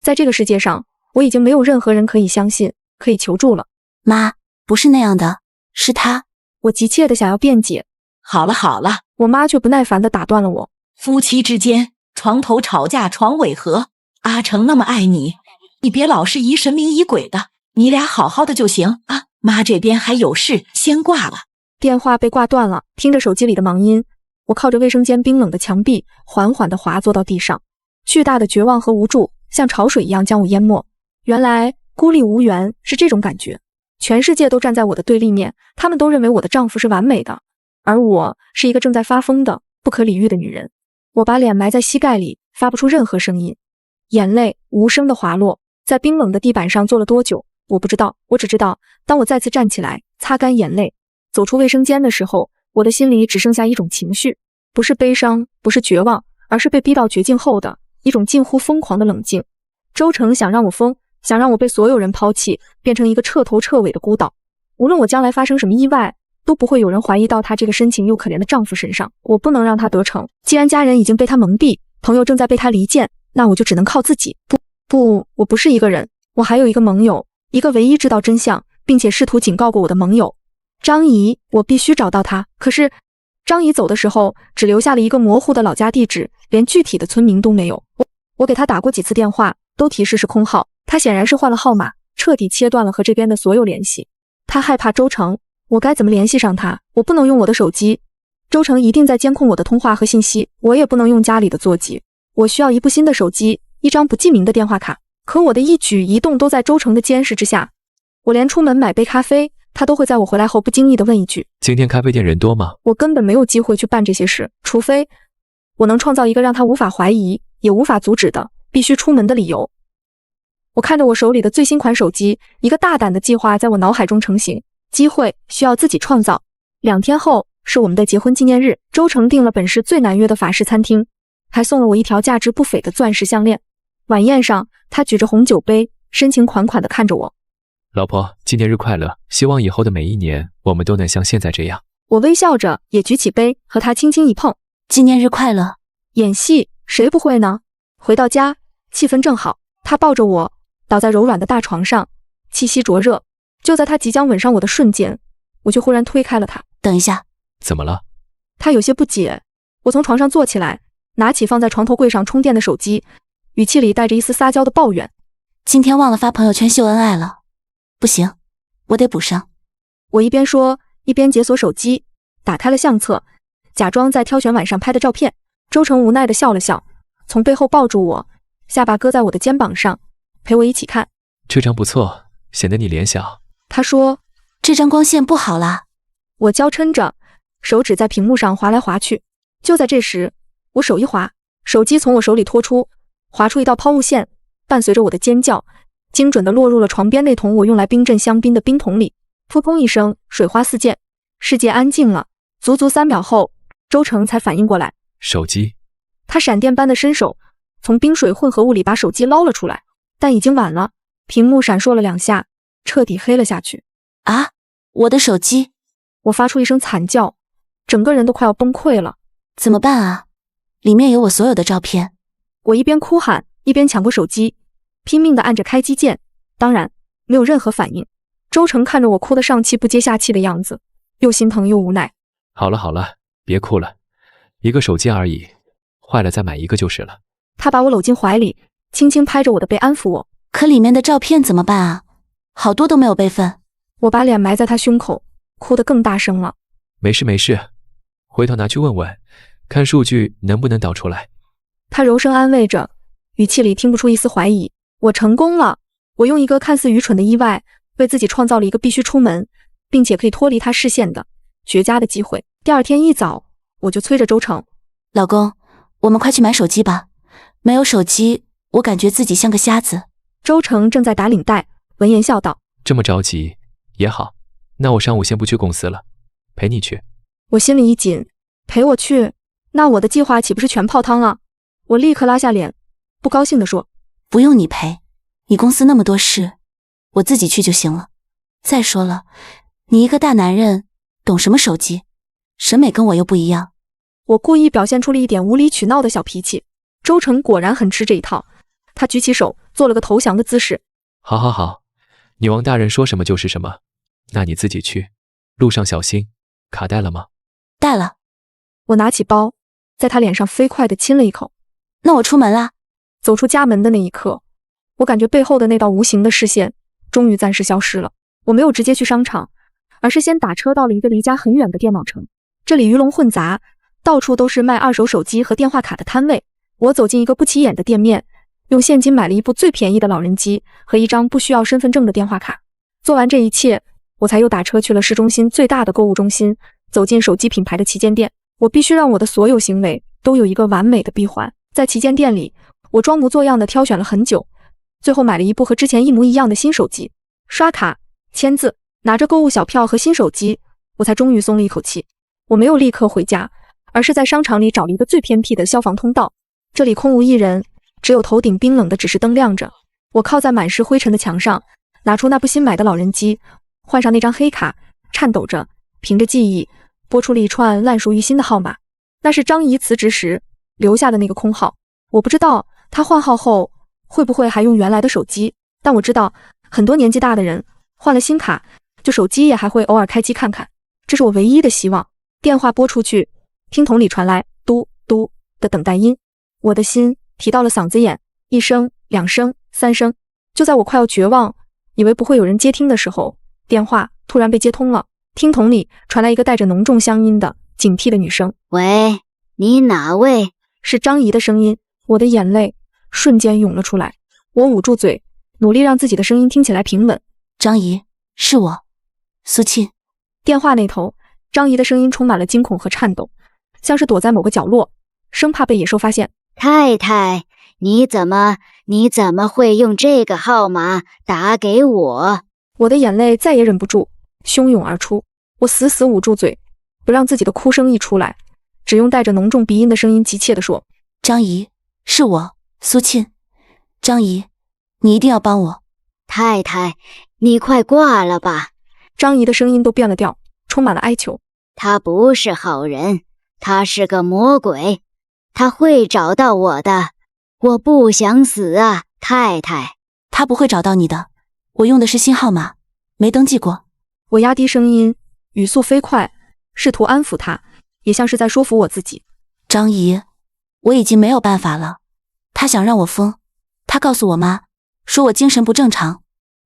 在这个世界上，我已经没有任何人可以相信，可以求助了。妈，不是那样的，是他。我急切地想要辩解。好了好了，我妈却不耐烦地打断了我。夫妻之间，床头吵架床尾和。阿成那么爱你，你别老是疑神明疑鬼的，你俩好好的就行啊。妈这边还有事，先挂了。电话被挂断了，听着手机里的忙音，我靠着卫生间冰冷的墙壁，缓缓地滑坐到地上。巨大的绝望和无助像潮水一样将我淹没。原来孤立无援是这种感觉，全世界都站在我的对立面，他们都认为我的丈夫是完美的，而我是一个正在发疯的不可理喻的女人。我把脸埋在膝盖里，发不出任何声音，眼泪无声地滑落，在冰冷的地板上坐了多久我不知道，我只知道当我再次站起来，擦干眼泪，走出卫生间的时候，我的心里只剩下一种情绪，不是悲伤，不是绝望，而是被逼到绝境后的一种近乎疯狂的冷静。周成想让我疯，想让我被所有人抛弃，变成一个彻头彻尾的孤岛。无论我将来发生什么意外，都不会有人怀疑到她这个深情又可怜的丈夫身上。我不能让她得逞。既然家人已经被她蒙蔽，朋友正在被她离间，那我就只能靠自己。不，我不是一个人，我还有一个盟友，一个唯一知道真相，并且试图警告过我的盟友张姨。我必须找到她。可是张姨走的时候，只留下了一个模糊的老家地址，连具体的村民都没有。我给她打过几次电话，都提示是空号。她显然是换了号码，彻底切断了和这边的所有联系。她他害怕周成，我该怎么联系上他？我不能用我的手机，周成一定在监控我的通话和信息，我也不能用家里的座机。我需要一部新的手机，一张不记名的电话卡。可我的一举一动都在周成的监视之下，我连出门买杯咖啡，他都会在我回来后不经意地问一句：今天咖啡店人多吗？我根本没有机会去办这些事，除非我能创造一个让他无法怀疑也无法阻止的必须出门的理由。我看着我手里的最新款手机，一个大胆的计划在我脑海中成型。机会需要自己创造。2天后是我们的结婚纪念日，周成订了本市最难约的法式餐厅，还送了我一条价值不菲的钻石项链。晚宴上，他举着红酒杯，深情款款地看着我。老婆，纪念日快乐！希望以后的每一年，我们都能像现在这样。我微笑着，也举起杯，和他轻轻一碰。纪念日快乐！演戏谁不会呢？回到家，气氛正好，他抱着我，倒在柔软的大床上，气息灼热。就在他即将吻上我的瞬间，我却忽然推开了他。等一下，怎么了？他有些不解。我从床上坐起来，拿起放在床头柜上充电的手机，语气里带着一丝撒娇的抱怨。今天忘了发朋友圈秀恩爱了，不行，我得补上。我一边说，一边解锁手机，打开了相册，假装在挑选晚上拍的照片。周成无奈地笑了笑，从背后抱住我，下巴搁在我的肩膀上，陪我一起看。这张不错，显得你脸小。他说，这张光线不好啦。我娇嗔着，手指在屏幕上划来划去。就在这时，我手一滑，手机从我手里脱出，划出一道抛物线，伴随着我的尖叫，精准地落入了床边那桶我用来冰镇香槟的冰桶里。扑通一声，水花四溅，世界安静了。足足3秒后，周成才反应过来，手机。他闪电般的伸手，从冰水混合物里把手机捞了出来，但已经晚了，屏幕闪烁了2下，彻底黑了下去。啊，我的手机！我发出一声惨叫，整个人都快要崩溃了。怎么办啊？里面有我所有的照片。我一边哭喊，一边抢过手机，拼命地按着开机键，当然没有任何反应。周成看着我哭得上气不接下气的样子，又心疼又无奈。好了好了，别哭了，一个手机而已，坏了再买一个就是了。他把我搂进怀里，轻轻拍着我的背安抚我。可里面的照片怎么办啊？好多都没有备份。我把脸埋在他胸口，哭得更大声了。没事没事，回头拿去问问，看数据能不能导出来。他柔声安慰着，语气里听不出一丝怀疑。我成功了，我用一个看似愚蠢的意外，为自己创造了一个必须出门，并且可以脱离他视线的绝佳的机会。第2天一早，我就催着周成，老公，我们快去买手机吧。没有手机，我感觉自己像个瞎子。周成正在打领带，闻言笑道，这么着急也好，那我上午先不去公司了，陪你去。我心里一紧，陪我去，那我的计划岂不是全泡汤了？我立刻拉下脸，不高兴地说，不用你陪，你公司那么多事，我自己去就行了。再说了，你一个大男人，懂什么手机？审美跟我又不一样。我故意表现出了一点无理取闹的小脾气。周成果然很吃这一套，他举起手做了个投降的姿势。好好好，女王大人说什么就是什么，那你自己去，路上小心。卡带了吗？带了。我拿起包，在他脸上飞快地亲了一口。那我出门啦。走出家门的那一刻，我感觉背后的那道无形的视线终于暂时消失了。我没有直接去商场，而是先打车到了一个离家很远的电脑城。这里鱼龙混杂，到处都是卖2手手机和电话卡的摊位。我走进一个不起眼的店面，用现金买了一部最便宜的老人机和一张不需要身份证的电话卡。做完这一切，我才又打车去了市中心最大的购物中心，走进手机品牌的旗舰店。我必须让我的所有行为都有一个完美的闭环。在旗舰店里，我装模作样的挑选了很久，最后买了一部和之前一模一样的新手机。刷卡、签字，拿着购物小票和新手机，我才终于松了一口气。我没有立刻回家，而是在商场里找了一个最偏僻的消防通道。这里空无一人，只有头顶冰冷的指示灯亮着。我靠在满是灰尘的墙上，拿出那部新买的老人机，换上那张黑卡，颤抖着，凭着记忆拨出了一串烂熟于心的号码。那是张怡辞职时留下的那个空号。我不知道他换号后会不会还用原来的手机，但我知道很多年纪大的人换了新卡，就手机也还会偶尔开机看看，这是我唯一的希望。电话拨出去，听筒里传来嘟嘟的等待音，我的心提到了嗓子眼，1声、2声、3声。就在我快要绝望，以为不会有人接听的时候，电话突然被接通了，听筒里传来一个带着浓重乡音的警惕的女声：“喂，你哪位？”是张姨的声音。我的眼泪瞬间涌了出来，我捂住嘴，努力让自己的声音听起来平稳。张姨，是我，苏沁。电话那头，张姨的声音充满了惊恐和颤抖，像是躲在某个角落，生怕被野兽发现。太太，你怎么会用这个号码打给我？我的眼泪再也忍不住，汹涌而出。我死死捂住嘴，不让自己的哭声溢出来，只用带着浓重鼻音的声音急切地说：“张姨，是我，苏沁。张姨，你一定要帮我。”太太，你快挂了吧。张姨的声音都变了调，充满了哀求。他不是好人，他是个魔鬼，他会找到我的。我不想死啊，太太。他不会找到你的，我用的是新号码，没登记过。我压低声音，语速飞快，试图安抚他，也像是在说服我自己。张姨，我已经没有办法了。他想让我疯，他告诉我妈，说我精神不正常，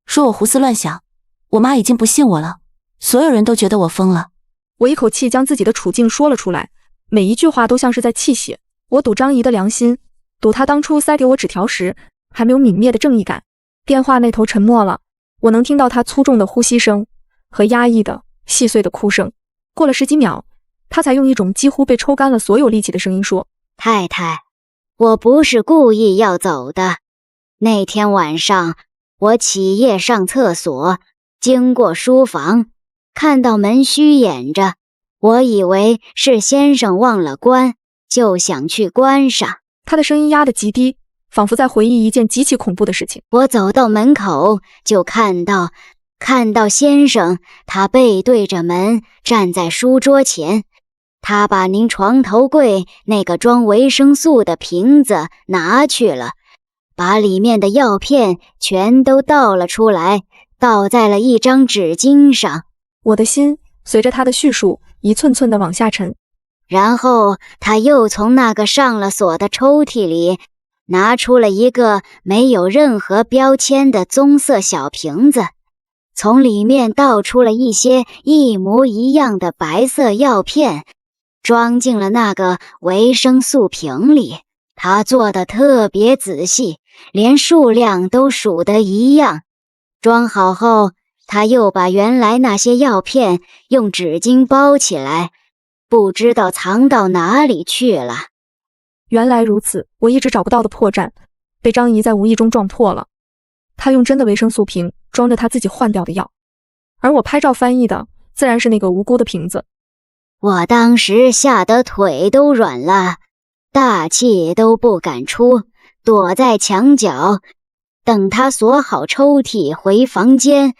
说我胡思乱想。我妈已经不信我了，所有人都觉得我疯了。我一口气将自己的处境说了出来，每一句话都像是在泣血。我赌张姨的良心，赌她当初塞给我纸条时还没有泯灭的正义感。电话那头沉默了，我能听到她粗重的呼吸声和压抑的细碎的哭声。过了10几秒，她才用一种几乎被抽干了所有力气的声音说：“太太，我不是故意要走的。那天晚上我起夜上厕所，经过书房，看到门虚掩着，我以为是先生忘了关，就想去关上。”他的声音压得极低，仿佛在回忆一件极其恐怖的事情。我走到门口，就看到先生，他背对着门站在书桌前，他把您床头柜那个装维生素的瓶子拿去了，把里面的药片全都倒了出来，倒在了一张纸巾上。我的心随着他的叙述一寸寸地往下沉。然后他又从那个上了锁的抽屉里拿出了一个没有任何标签的棕色小瓶子，从里面倒出了一些一模一样的白色药片，装进了那个维生素瓶里。他做得特别仔细，连数量都数得一样。装好后，他又把原来那些药片用纸巾包起来，不知道藏到哪里去了。原来如此，我一直找不到的破绽，被张姨在无意中撞破了。她用真的维生素瓶装着她自己换掉的药，而我拍照翻译的自然是那个无辜的瓶子。我当时吓得腿都软了，大气都不敢出，躲在墙角，等他锁好抽屉回房间，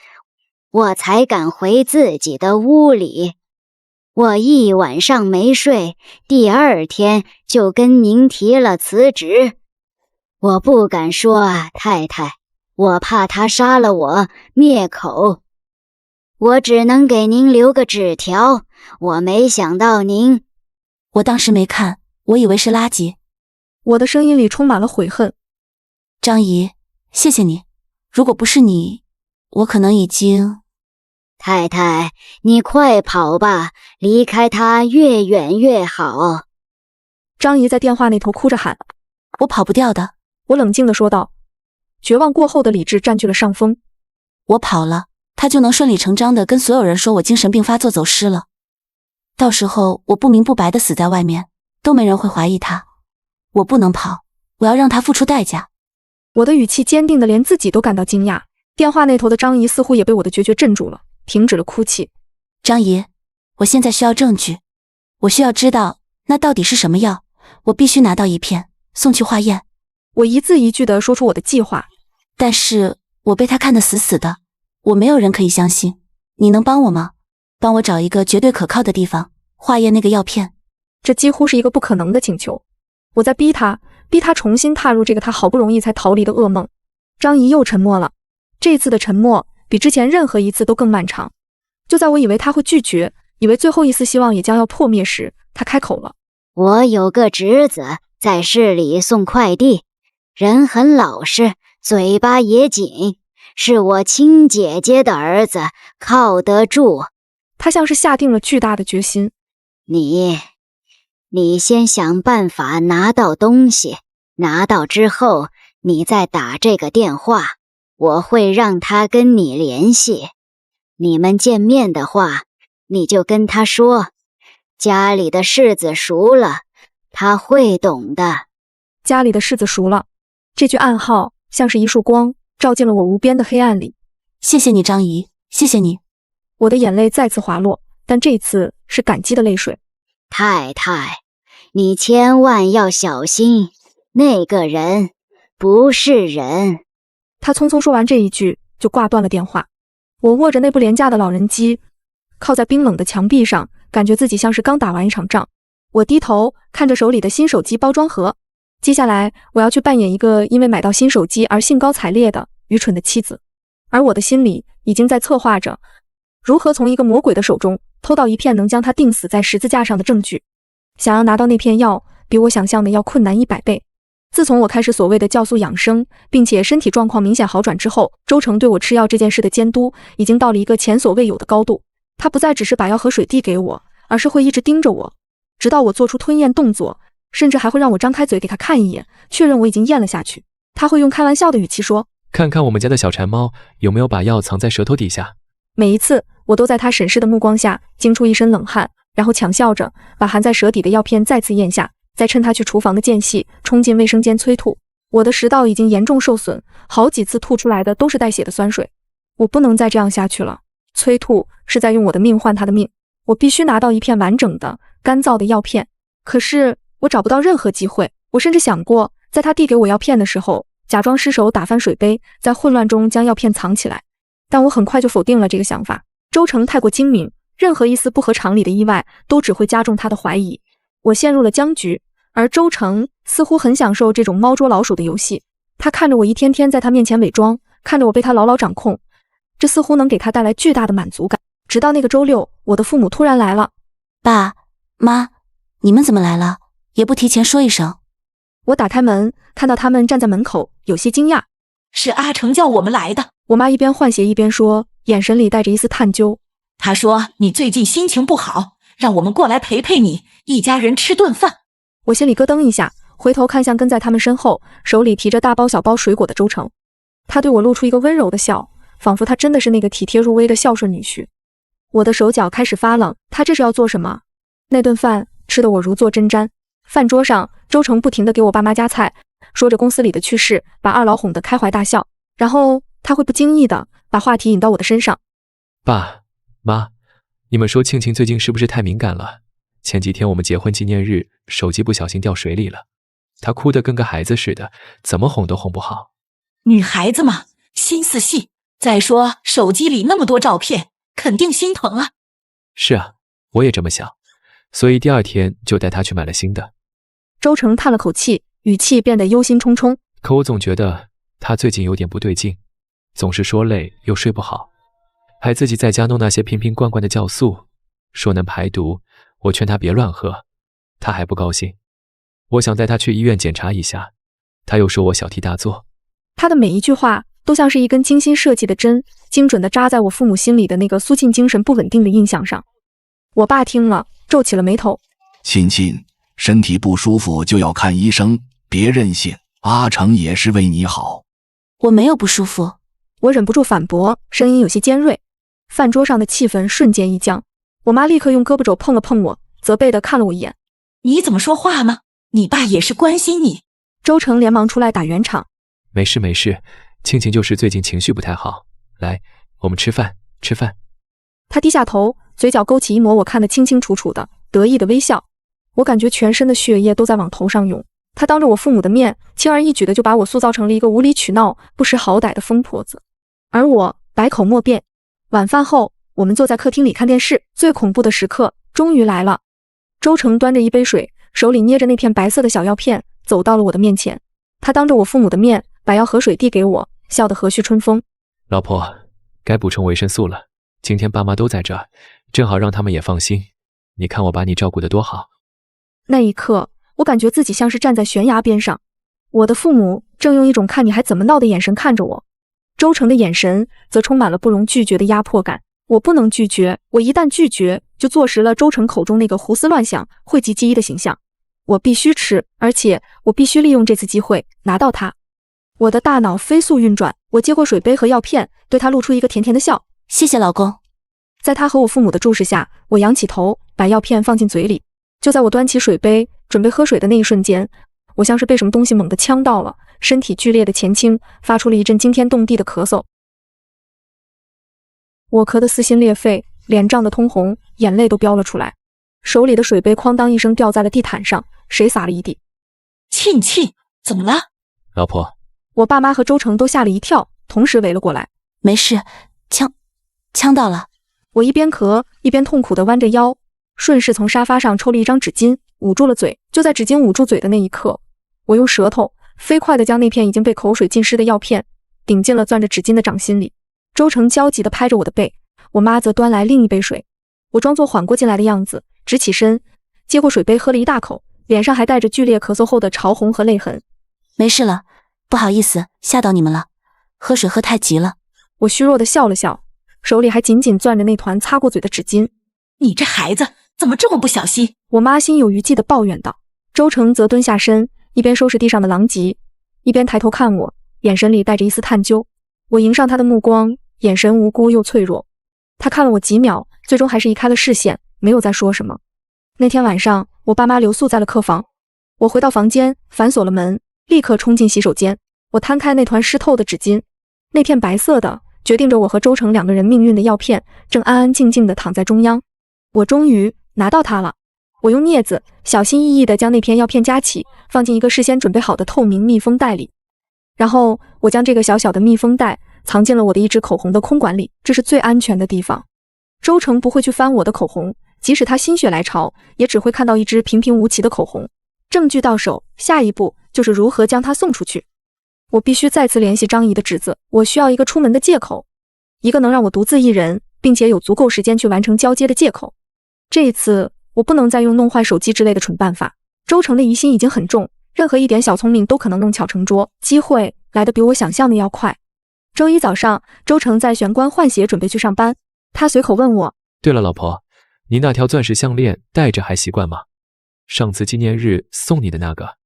我才敢回自己的屋里。我一晚上没睡，第二天就跟您提了辞职。我不敢说啊，太太，我怕他杀了我，灭口。我只能给您留个纸条，我没想到您……我当时没看，我以为是垃圾。我的声音里充满了悔恨。张姨，谢谢你，如果不是你，我可能已经……太太，你快跑吧，离开他越远越好。张姨在电话那头哭着喊。我跑不掉的，我冷静地说道。绝望过后的理智占据了上风。我跑了，他就能顺理成章地跟所有人说我精神病发作走失了。到时候我不明不白地死在外面，都没人会怀疑他。我不能跑，我要让他付出代价。我的语气坚定的连自己都感到惊讶。电话那头的张姨似乎也被我的决绝镇住了，停止了哭泣。张姨，我现在需要证据，我需要知道那到底是什么药，我必须拿到一片，送去化验。我一字一句地说出我的计划，但是我被他看得死死的，我没有人可以相信。你能帮我吗？帮我找一个绝对可靠的地方，化验那个药片。这几乎是一个不可能的请求。我在逼他重新踏入这个他好不容易才逃离的噩梦。张姨又沉默了，这次的沉默比之前任何一次都更漫长。就在我以为他会拒绝，以为最后一丝希望也将要破灭时，他开口了。我有个侄子在市里送快递，人很老实，嘴巴也紧，是我亲姐姐的儿子，靠得住。他像是下定了巨大的决心。你先想办法拿到东西，拿到之后，你再打这个电话，我会让他跟你联系。你们见面的话，你就跟他说，家里的柿子熟了，他会懂的。家里的柿子熟了，这句暗号像是一束光，照进了我无边的黑暗里。谢谢你，张姨，谢谢你。我的眼泪再次滑落，但这次是感激的泪水。太太，你千万要小心，那个人不是人。他匆匆说完这一句，就挂断了电话。我握着那部廉价的老人机，靠在冰冷的墙壁上，感觉自己像是刚打完一场仗。我低头看着手里的新手机包装盒，接下来我要去扮演一个因为买到新手机而兴高采烈的愚蠢的妻子，而我的心里已经在策划着如何从一个魔鬼的手中偷到一片能将他钉死在十字架上的证据。想要拿到那片药，比我想象的要困难100倍。自从我开始所谓的酵素养生，并且身体状况明显好转之后，周成对我吃药这件事的监督已经到了一个前所未有的高度。他不再只是把药和水递给我，而是会一直盯着我，直到我做出吞咽动作，甚至还会让我张开嘴给他看一眼，确认我已经咽了下去。他会用开玩笑的语气说：“看看我们家的小馋猫有没有把药藏在舌头底下。”每一次我都在他审视的目光下惊出一身冷汗，然后强笑着把含在舌底的药片再次咽下，再趁他去厨房的间隙冲进卫生间催吐。我的食道已经严重受损，好几次吐出来的都是带血的酸水。我不能再这样下去了，催吐是在用我的命换他的命，我必须拿到一片完整的干燥的药片。可是我找不到任何机会，我甚至想过在他递给我药片的时候假装失手打翻水杯，在混乱中将药片藏起来，但我很快就否定了这个想法。周成太过精明，任何一丝不合常理的意外都只会加重他的怀疑。我陷入了僵局，而周成似乎很享受这种猫捉老鼠的游戏。他看着我一天天在他面前伪装，看着我被他牢牢掌控，这似乎能给他带来巨大的满足感。直到那个周六，我的父母突然来了。爸妈，你们怎么来了？也不提前说一声。我打开门，看到他们站在门口，有些惊讶。是阿成叫我们来的。我妈一边换鞋一边说，眼神里带着一丝探究。他说你最近心情不好，让我们过来陪陪你，一家人吃顿饭。我心里咯噔一下，回头看向跟在他们身后，手里提着大包小包水果的周成。他对我露出一个温柔的笑，仿佛他真的是那个体贴入微的孝顺女婿。我的手脚开始发冷，他这是要做什么？那顿饭吃得我如坐针毡。饭桌上，周成不停地给我爸妈夹菜，说着公司里的趣事，把二老哄得开怀大笑。然后他会不经意地把话题引到我的身上。爸妈，你们说庆庆最近是不是太敏感了？前几天我们结婚纪念日，手机不小心掉水里了，她哭得跟个孩子似的，怎么哄都哄不好。女孩子嘛，心思细。再说手机里那么多照片，肯定心疼啊。是啊，我也这么想，所以第二天就带她去买了新的。周成叹了口气，语气变得忧心忡忡。可我总觉得她最近有点不对劲，总是说累又睡不好，还自己在家弄那些瓶瓶罐罐的酵素，说能排毒。我劝她别乱喝，她还不高兴。我想带她去医院检查一下，她又说我小题大做。她的每一句话都像是一根精心设计的针，精准地扎在我父母心里的那个苏庆精神不稳定的印象上。我爸听了皱起了眉头。欣欣，身体不舒服就要看医生，别任性，阿成也是为你好。我没有不舒服。我忍不住反驳，声音有些尖锐。饭桌上的气氛瞬间一僵，我妈立刻用胳膊肘碰了碰我，责备地看了我一眼。你怎么说话呢？你爸也是关心你。周成连忙出来打圆场。没事没事，庆庆就是最近情绪不太好。来，我们吃饭吃饭。他低下头，嘴角勾起一抹我看得清清楚楚的得意的微笑。我感觉全身的血液都在往头上涌。他当着我父母的面，轻而易举的就把我塑造成了一个无理取闹、不识好歹的疯婆子，而我百口莫辩。晚饭后，我们坐在客厅里看电视，最恐怖的时刻终于来了。周成端着一杯水，手里捏着那片白色的小药片，走到了我的面前。他当着我父母的面把药和水递给我，笑得和煦春风。老婆，该补充维生素了，今天爸妈都在这儿，正好让他们也放心。你看我把你照顾得多好。那一刻，我感觉自己像是站在悬崖边上，我的父母正用一种看你还怎么闹的眼神看着我。周成的眼神则充满了不容拒绝的压迫感。我不能拒绝，我一旦拒绝，就坐实了周成口中那个胡思乱想、讳疾忌医的形象。我必须吃，而且我必须利用这次机会拿到它。我的大脑飞速运转，我接过水杯和药片，对他露出一个甜甜的笑。谢谢老公。在他和我父母的注视下，我仰起头，把药片放进嘴里。就在我端起水杯准备喝水的那一瞬间，我像是被什么东西猛地呛到了，身体剧烈的前倾，发出了一阵惊天动地的咳嗽。我咳得撕心裂肺，脸涨得通红，眼泪都飙了出来。手里的水杯哐当一声掉在了地毯上，水洒了一地。庆庆，怎么了？老婆，我爸妈和周成都吓了一跳，同时围了过来。没事，呛到了。我一边咳一边痛苦地弯着腰，顺势从沙发上抽了一张纸巾，捂住了嘴。就在纸巾捂住嘴的那一刻，我用舌头飞快地将那片已经被口水浸湿的药片顶进了攥着纸巾的掌心里。周成焦急地拍着我的背，我妈则端来另一杯水。我装作缓过劲来的样子，直起身，接过水杯喝了一大口，脸上还带着剧烈咳嗽后的潮红和泪痕。没事了，不好意思，吓到你们了。喝水喝太急了。我虚弱地笑了笑，手里还紧紧攥着那团擦过嘴的纸巾。你这孩子怎么这么不小心？我妈心有余悸地抱怨道。周成则蹲下身，一边收拾地上的狼藉，一边抬头看我，眼神里带着一丝探究。我迎上他的目光，眼神无辜又脆弱。他看了我几秒，最终还是移开了视线，没有再说什么。那天晚上，我爸妈留宿在了客房。我回到房间，反锁了门，立刻冲进洗手间。我摊开那团湿透的纸巾，那片白色的决定着我和周成两个人命运的药片正安安静静地躺在中央。我终于拿到它了。我用镊子小心翼翼地将那片药片夹起，放进一个事先准备好的透明密封袋里。然后我将这个小小的密封袋藏进了我的一支口红的空管里，这是最安全的地方。周成不会去翻我的口红，即使他心血来潮，也只会看到一支平平无奇的口红。证据到手，下一步就是如何将它送出去。我必须再次联系张姨的侄子，我需要一个出门的借口，一个能让我独自一人，并且有足够时间去完成交接的借口。这一次，我不能再用弄坏手机之类的蠢办法。周成的疑心已经很重，任何一点小聪明都可能弄巧成拙，机会来得比我想象的要快。周一早上，周成在玄关换鞋准备去上班，他随口问我：对了，老婆，你那条钻石项链戴着还习惯吗？上次纪念日送你的那个。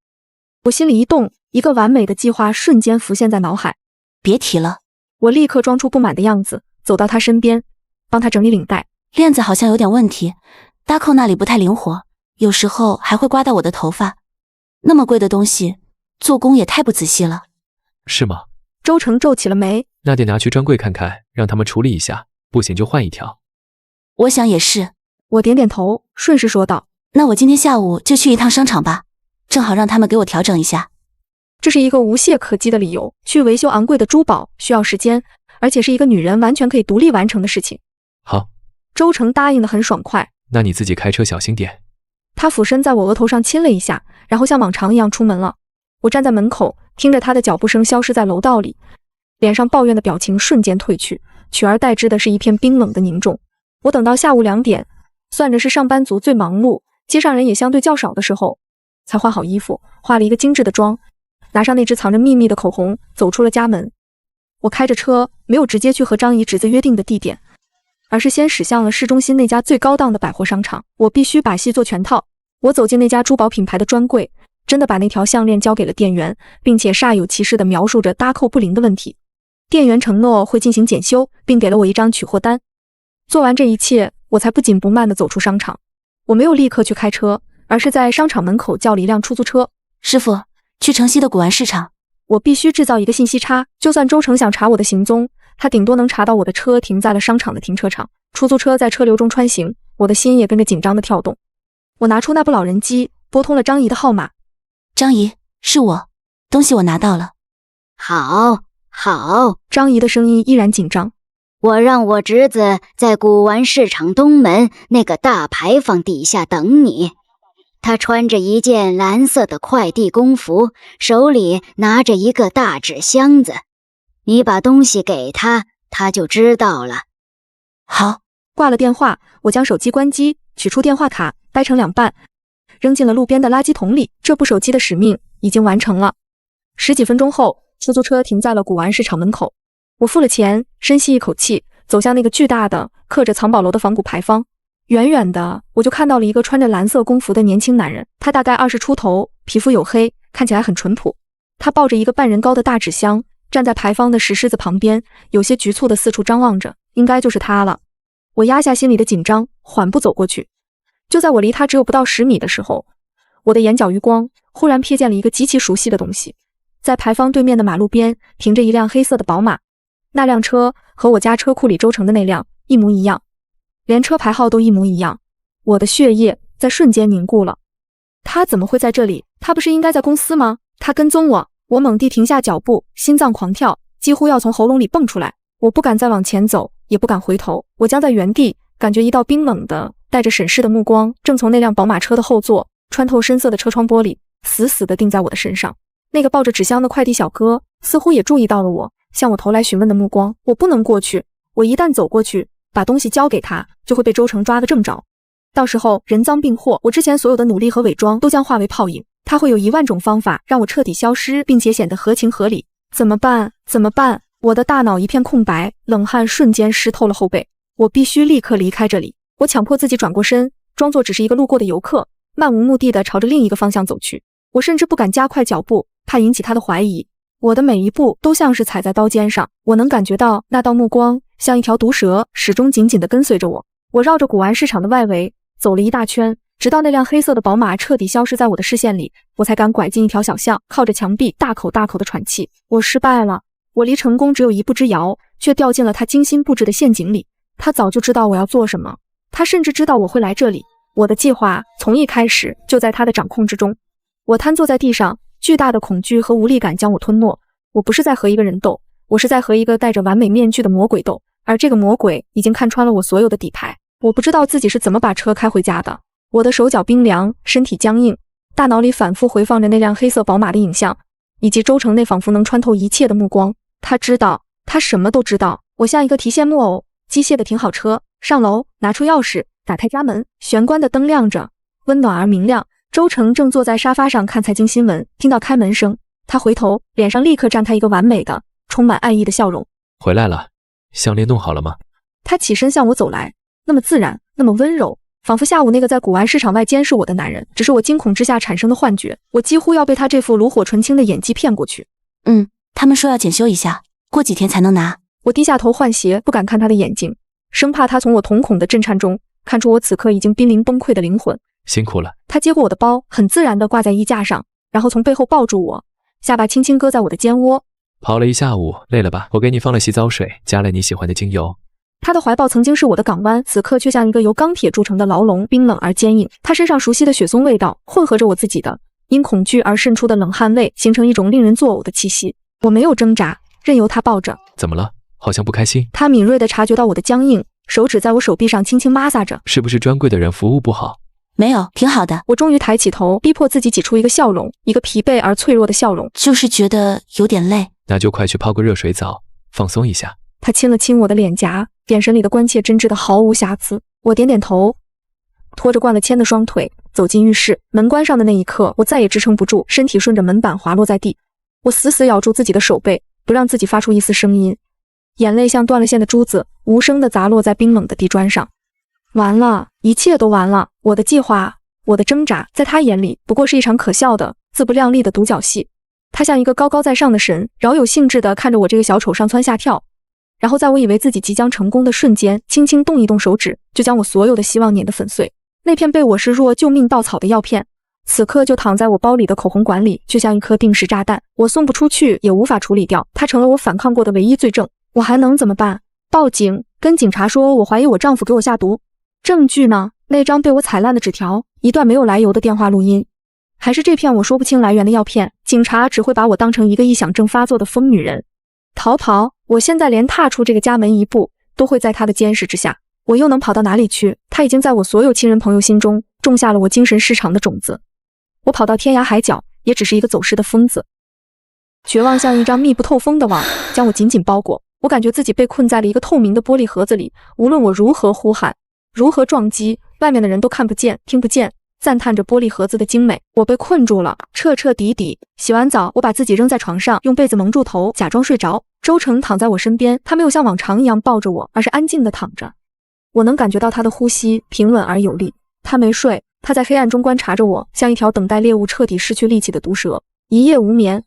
我心里一动，一个完美的计划瞬间浮现在脑海。别提了。我立刻装出不满的样子，走到他身边，帮他整理领带。链子好像有点问题，搭扣那里不太灵活，有时候还会刮到我的头发。那么贵的东西，做工也太不仔细了。是吗？周成皱起了眉。那得拿去专柜看看，让他们处理一下，不行就换一条。我想也是。我点点头，顺势说道：那我今天下午就去一趟商场吧，正好让他们给我调整一下。这是一个无懈可击的理由。去维修昂贵的珠宝需要时间，而且是一个女人完全可以独立完成的事情。好。周成答应得很爽快。那你自己开车小心点。他俯身在我额头上亲了一下，然后像往常一样出门了。我站在门口，听着他的脚步声消失在楼道里，脸上抱怨的表情瞬间褪去，取而代之的是一片冰冷的凝重。我等到下午2点，算着是上班族最忙碌，街上人也相对较少的时候，才换好衣服，化了一个精致的妆，拿上那支藏着秘密的口红，走出了家门。我开着车，没有直接去和张姨侄子约定的地点，而是先驶向了市中心那家最高档的百货商场。我必须把戏做全套。我走进那家珠宝品牌的专柜，真的把那条项链交给了店员，并且煞有其事地描述着搭扣不灵的问题。店员承诺会进行检修，并给了我一张取货单。做完这一切，我才不紧不慢地走出商场。我没有立刻去开车，而是在商场门口叫了一辆出租车。师傅，去城西的古玩市场。我必须制造一个信息差，就算周成想查我的行踪，他顶多能查到我的车停在了商场的停车场。出租车在车流中穿行，我的心也跟着紧张地跳动。我拿出那部老人机，拨通了张姨的号码。张姨，是我，东西我拿到了。好，张姨的声音依然紧张。我让我侄子在古玩市场东门那个大牌坊底下等你。他穿着一件蓝色的快递工服，手里拿着一个大纸箱子。你把东西给他，他就知道了。好。挂了电话，我将手机关机，取出电话卡，掰成2半，扔进了路边的垃圾桶里。这部手机的使命已经完成了。10几分钟后，出租车停在了古玩市场门口。我付了钱，深吸一口气，走向那个巨大的刻着藏宝楼的仿古牌坊。远远的，我就看到了一个穿着蓝色工服的年轻男人，他大概20出头，皮肤黝黑，看起来很淳朴。他抱着一个半人高的大纸箱，站在牌坊的石狮子旁边，有些局促的四处张望着，应该就是他了。我压下心里的紧张，缓步走过去。就在我离他只有不到10米的时候，我的眼角余光忽然瞥见了一个极其熟悉的东西。在牌坊对面的马路边停着一辆黑色的宝马，那辆车和我家车库里周成的那辆一模一样，连车牌号都一模一样。我的血液在瞬间凝固了。他怎么会在这里？他不是应该在公司吗？他跟踪我，我猛地停下脚步，心脏狂跳，几乎要从喉咙里蹦出来。我不敢再往前走，也不敢回头，我僵在原地，感觉一道冰冷的带着审视的目光正从那辆宝马车的后座穿透深色的车窗玻璃，死死地定在我的身上。那个抱着纸箱的快递小哥似乎也注意到了我向我投来询问的目光。我不能过去，我一旦走过去把东西交给他，就会被周成抓个正着，到时候人赃并获，我之前所有的努力和伪装都将化为泡影。他会有10000种方法让我彻底消失，并且显得合情合理。怎么办？怎么办？我的大脑一片空白，冷汗瞬间湿透了后背。我必须立刻离开这里。我强迫自己转过身，装作只是一个路过的游客，漫无目的地朝着另一个方向走去。我甚至不敢加快脚步，怕引起他的怀疑。我的每一步都像是踩在刀尖上，我能感觉到那道目光像一条毒蛇，始终紧紧地跟随着我。我绕着古玩市场的外围走了一大圈，直到那辆黑色的宝马彻底消失在我的视线里，我才敢拐进一条小巷，靠着墙壁大口大口地喘气。我失败了，我离成功只有1步之遥，却掉进了他精心布置的陷阱里。他早就知道我要做什么，他甚至知道我会来这里。我的计划从一开始就在他的掌控之中。我瘫坐在地上，巨大的恐惧和无力感将我吞没。我不是在和一个人斗，我是在和一个戴着完美面具的魔鬼斗，而这个魔鬼已经看穿了我所有的底牌。我不知道自己是怎么把车开回家的。我的手脚冰凉，身体僵硬，大脑里反复回放着那辆黑色宝马的影像，以及周成那仿佛能穿透一切的目光。他知道，他什么都知道。我像一个提线木偶，机械地停好车，上楼，拿出钥匙，打开家门，玄关的灯亮着，温暖而明亮。周成正坐在沙发上看财经新闻，听到开门声，他回头，脸上立刻绽开一个完美的、充满爱意的笑容。回来了，项链弄好了吗？他起身向我走来，那么自然，那么温柔，仿佛下午那个在古玩市场外监视我的男人，只是我惊恐之下产生的幻觉。我几乎要被他这副炉火纯青的演技骗过去。他们说要检修一下，过几天才能拿。我低下头换鞋，不敢看他的眼睛，生怕他从我瞳孔的震颤中看出我此刻已经濒临崩溃的灵魂。辛苦了。他接过我的包，很自然地挂在衣架上，然后从背后抱住我，下巴轻轻搁在我的肩窝。跑了一下午，累了吧？我给你放了洗澡水，加了你喜欢的精油。他的怀抱曾经是我的港湾，此刻却像一个由钢铁铸成的牢笼，冰冷而坚硬。他身上熟悉的雪松味道混合着我自己的因恐惧而渗出的冷汗味，形成一种令人作呕的气息。我没有挣扎，任由他抱着。怎么了？好像不开心。他敏锐地察觉到我的僵硬，手指在我手臂上轻轻摩挲着。是不是专柜的人服务不好？没有，挺好的。我终于抬起头，逼迫自己挤出一个笑容，一个疲惫而脆弱的笑容。就是觉得有点累。那就快去泡个热水澡，放松一下。他亲了亲我的脸颊，眼神里的关切真挚的毫无瑕疵。我点点头，拖着灌了铅的双腿走进浴室。门关上的那一刻，我再也支撑不住，身体顺着门板滑落在地。我死死咬住自己的手背，不让自己发出一丝声音。眼泪像断了线的珠子，无声地砸落在冰冷的地砖上。完了，一切都完了。我的计划，我的挣扎，在他眼里不过是一场可笑的、自不量力的独角戏。他像一个高高在上的神，饶有兴致地看着我这个小丑上蹿下跳，然后在我以为自己即将成功的瞬间，轻轻动一动手指，就将我所有的希望碾得粉碎。那片被我视若救命稻草的药片，此刻就躺在我包里的口红管里，就像一颗定时炸弹，我送不出去，也无法处理掉。它成了我反抗过的唯一罪证。我还能怎么办？报警，跟警察说我怀疑我丈夫给我下毒。证据呢？那张被我踩烂的纸条，一段没有来由的电话录音，还是这片我说不清来源的药片？警察只会把我当成一个臆想症发作的疯女人。逃跑？我现在连踏出这个家门一步，都会在他的监视之下。我又能跑到哪里去？他已经在我所有亲人朋友心中种下了我精神失常的种子。我跑到天涯海角，也只是一个走失的疯子。绝望像一张密不透风的网，将我紧紧包裹。我感觉自己被困在了一个透明的玻璃盒子里，无论我如何呼喊，如何撞击，外面的人都看不见、听不见，赞叹着玻璃盒子的精美。我被困住了，彻彻底底。洗完澡，我把自己扔在床上，用被子蒙住头，假装睡着。周成躺在我身边，他没有像往常一样抱着我，而是安静地躺着。我能感觉到他的呼吸平稳而有力。他没睡，他在黑暗中观察着我，像一条等待猎物彻底失去力气的毒蛇。一夜无眠。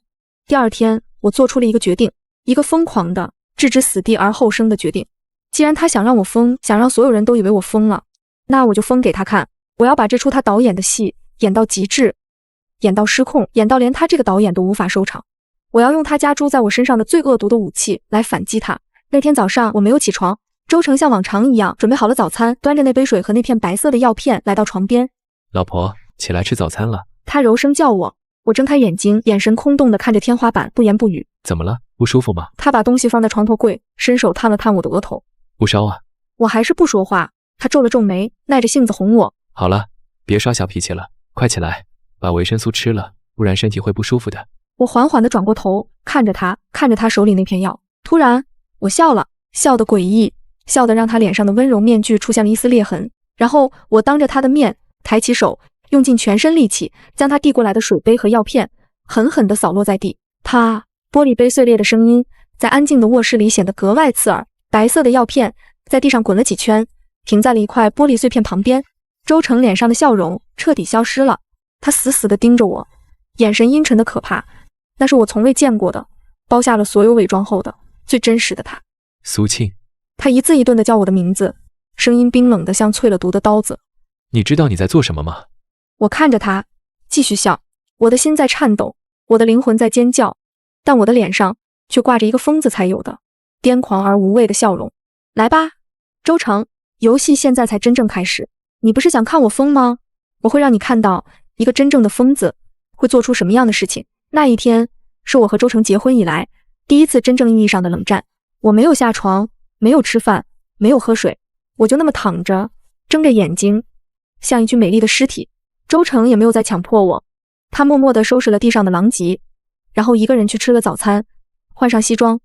第二天，我做出了一个决定，一个疯狂的置之死地而后生的决定。既然他想让我疯，想让所有人都以为我疯了，那我就疯给他看。我要把这出他导演的戏演到极致，演到失控，演到连他这个导演都无法收场。我要用他加诸在我身上的最恶毒的武器来反击他。那天早上我没有起床，周成像往常一样准备好了早餐，端着那杯水和那片白色的药片来到床边。老婆，起来吃早餐了。他柔声叫我，我睁开眼睛，眼神空洞地看着天花板，不言不语。怎么了？不舒服吗？他把东西放在床头柜，伸手探了探我的额头。不烧啊。我还是不说话。他皱了皱眉，耐着性子哄我。好了，别耍小脾气了，快起来，把维生素吃了，不然身体会不舒服的。我缓缓地转过头，看着他手里那片药。突然，我笑了，笑得诡异，笑得让他脸上的温柔面具出现了一丝裂痕。然后我当着他的面抬起手，用尽全身力气将他递过来的水杯和药片狠狠地扫落在地。啪！玻璃杯碎裂的声音在安静的卧室里显得格外刺耳。白色的药片在地上滚了几圈，停在了一块玻璃碎片旁边。周成脸上的笑容彻底消失了，他死死地盯着我，眼神阴沉的可怕。那是我从未见过的，包下了所有伪装后的最真实的他。苏庆。他一字一顿地叫我的名字，声音冰冷得像淬了毒的刀子。你知道你在做什么吗？我看着他，继续笑。我的心在颤抖，我的灵魂在尖叫，但我的脸上却挂着一个疯子才有的癫狂而无畏的笑容。来吧，周成，游戏现在才真正开始。你不是想看我疯吗？我会让你看到一个真正的疯子会做出什么样的事情。那一天是我和周成结婚以来第一次真正意义上的冷战。我没有下床，没有吃饭，没有喝水，我就那么躺着，睁着眼睛，像一具美丽的尸体。周成也没有再强迫我，他默默地收拾了地上的狼藉，然后一个人去吃了早餐，换上西装，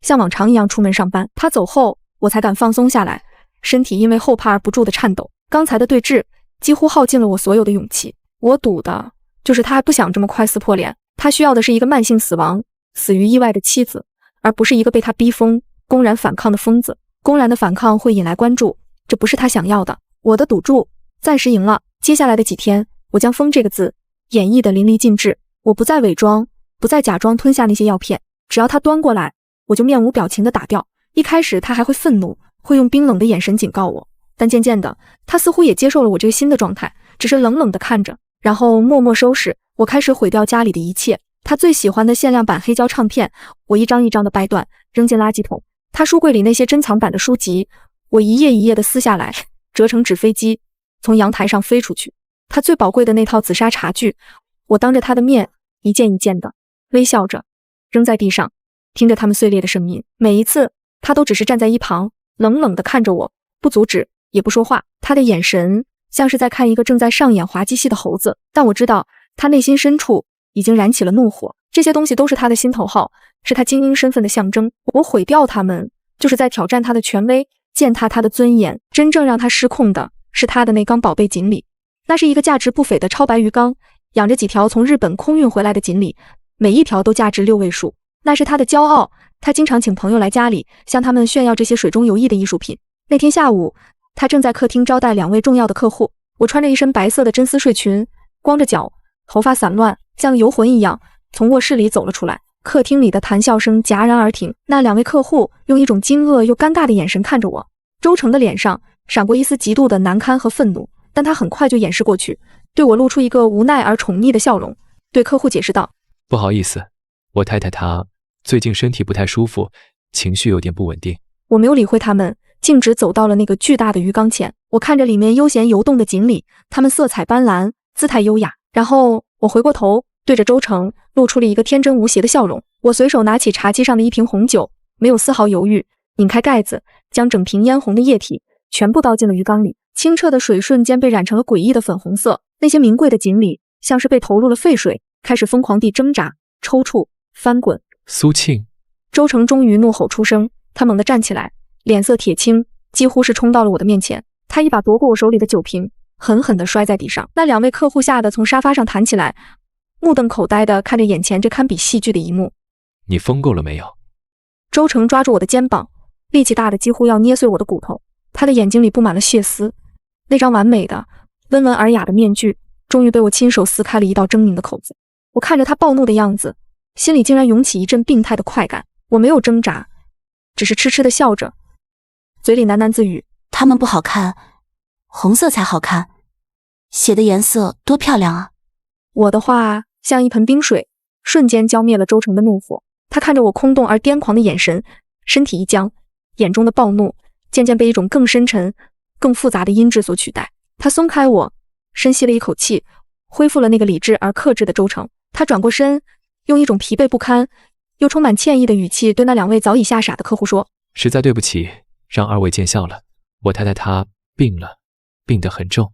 像往常一样出门上班。他走后，我才敢放松下来，身体因为后怕而不住的颤抖。刚才的对峙几乎耗尽了我所有的勇气。我赌的就是他还不想这么快撕破脸，他需要的是一个慢性死亡，死于意外的妻子，而不是一个被他逼疯、公然反抗的疯子。公然的反抗会引来关注，这不是他想要的。我的赌注暂时赢了。接下来的几天，我将疯这个字演绎得淋漓尽致。我不再伪装，不再假装吞下那些药片，只要他端过来，我就面无表情地打掉。一开始他还会愤怒，会用冰冷的眼神警告我，但渐渐的，他似乎也接受了我这个新的状态，只是冷冷地看着，然后默默收拾。我开始毁掉家里的一切，他最喜欢的限量版黑胶唱片，我一张一张地掰断，扔进垃圾桶。他书柜里那些珍藏版的书籍，我一页一页地撕下来，折成纸飞机，从阳台上飞出去。他最宝贵的那套紫砂茶具，我当着他的面一件一件的微笑着扔在地上，听着它们碎裂的声音。每一次他都只是站在一旁，冷冷地看着我，不阻止也不说话。他的眼神像是在看一个正在上演滑稽戏的猴子，但我知道他内心深处已经燃起了怒火。这些东西都是他的心头好，是他精英身份的象征。我毁掉他们，就是在挑战他的权威，践踏他的尊严。真正让他失控的是他的那缸宝贝锦鲤，那是一个价值不菲的超白鱼缸，养着几条从日本空运回来的锦鲤，每一条都价值6位数。那是他的骄傲，他经常请朋友来家里，向他们炫耀这些水中游弋的艺术品。那天下午，他正在客厅招待2位重要的客户。我穿着一身白色的真丝睡裙，光着脚，头发散乱，像游魂一样从卧室里走了出来。客厅里的谈笑声戛然而停，那2位客户用一种惊愕又尴尬的眼神看着我。周成的脸上闪过一丝极度的难堪和愤怒，但他很快就掩饰过去，对我露出一个无奈而宠溺的笑容，对客户解释道：不好意思，我太太她最近身体不太舒服，情绪有点不稳定。我没有理会他们，径直走到了那个巨大的鱼缸前。我看着里面悠闲游动的锦鲤，它们色彩斑斓，姿态优雅。然后我回过头，对着周成露出了一个天真无邪的笑容。我随手拿起茶几上的一瓶红酒，没有丝毫犹豫，拧开盖子，将整瓶嫣红的液体全部倒进了鱼缸里。清澈的水瞬间被染成了诡异的粉红色。那些名贵的锦鲤像是被投入了沸水，开始疯狂地挣扎、抽搐、翻滚。苏庆。周成终于怒吼出声，他猛地站起来，脸色铁青，几乎是冲到了我的面前。他一把夺过我手里的酒瓶，狠狠地摔在地上。那2位客户吓得从沙发上弹起来，目瞪口呆地看着眼前这堪比戏剧的一幕。你疯够了没有？周成抓住我的肩膀，力气大的几乎要捏碎我的骨头。他的眼睛里布满了血丝，那张完美的、温文尔雅的面具终于被我亲手撕开了一道狰狞的口子。我看着他暴怒的样子，心里竟然涌起一阵病态的快感。我没有挣扎，只是痴痴地笑着，嘴里喃喃自语：他们不好看，红色才好看，血的颜色多漂亮啊！我的话像一盆冰水，瞬间浇灭了周成的怒火。他看着我空洞而癫狂的眼神，身体一僵，眼中的暴怒渐渐被一种更深沉、更复杂的阴鸷所取代。他松开我，深吸了一口气，恢复了那个理智而克制的周成。他转过身，用一种疲惫不堪又充满歉意的语气对那2位早已吓傻的客户说：实在对不起，让2位见笑了。我太太她病了，病得很重。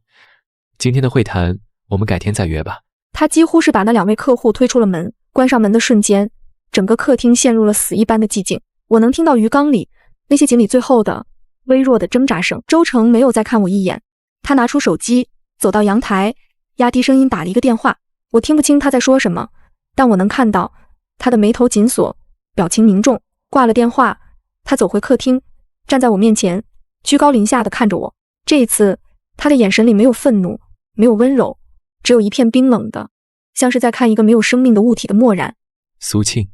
今天的会谈我们改天再约吧。他几乎是把那2位客户推出了门。关上门的瞬间，整个客厅陷入了死一般的寂静。我能听到鱼缸里那些锦鲤最后的微弱的挣扎声。周成没有再看我一眼，他拿出手机，走到阳台，压低声音打了一个电话。我听不清他在说什么，但我能看到他的眉头紧锁，表情凝重。挂了电话，他走回客厅，站在我面前，居高临下地看着我。这一次，他的眼神里没有愤怒，没有温柔，只有一片冰冷的，像是在看一个没有生命的物体的漠然。苏庆，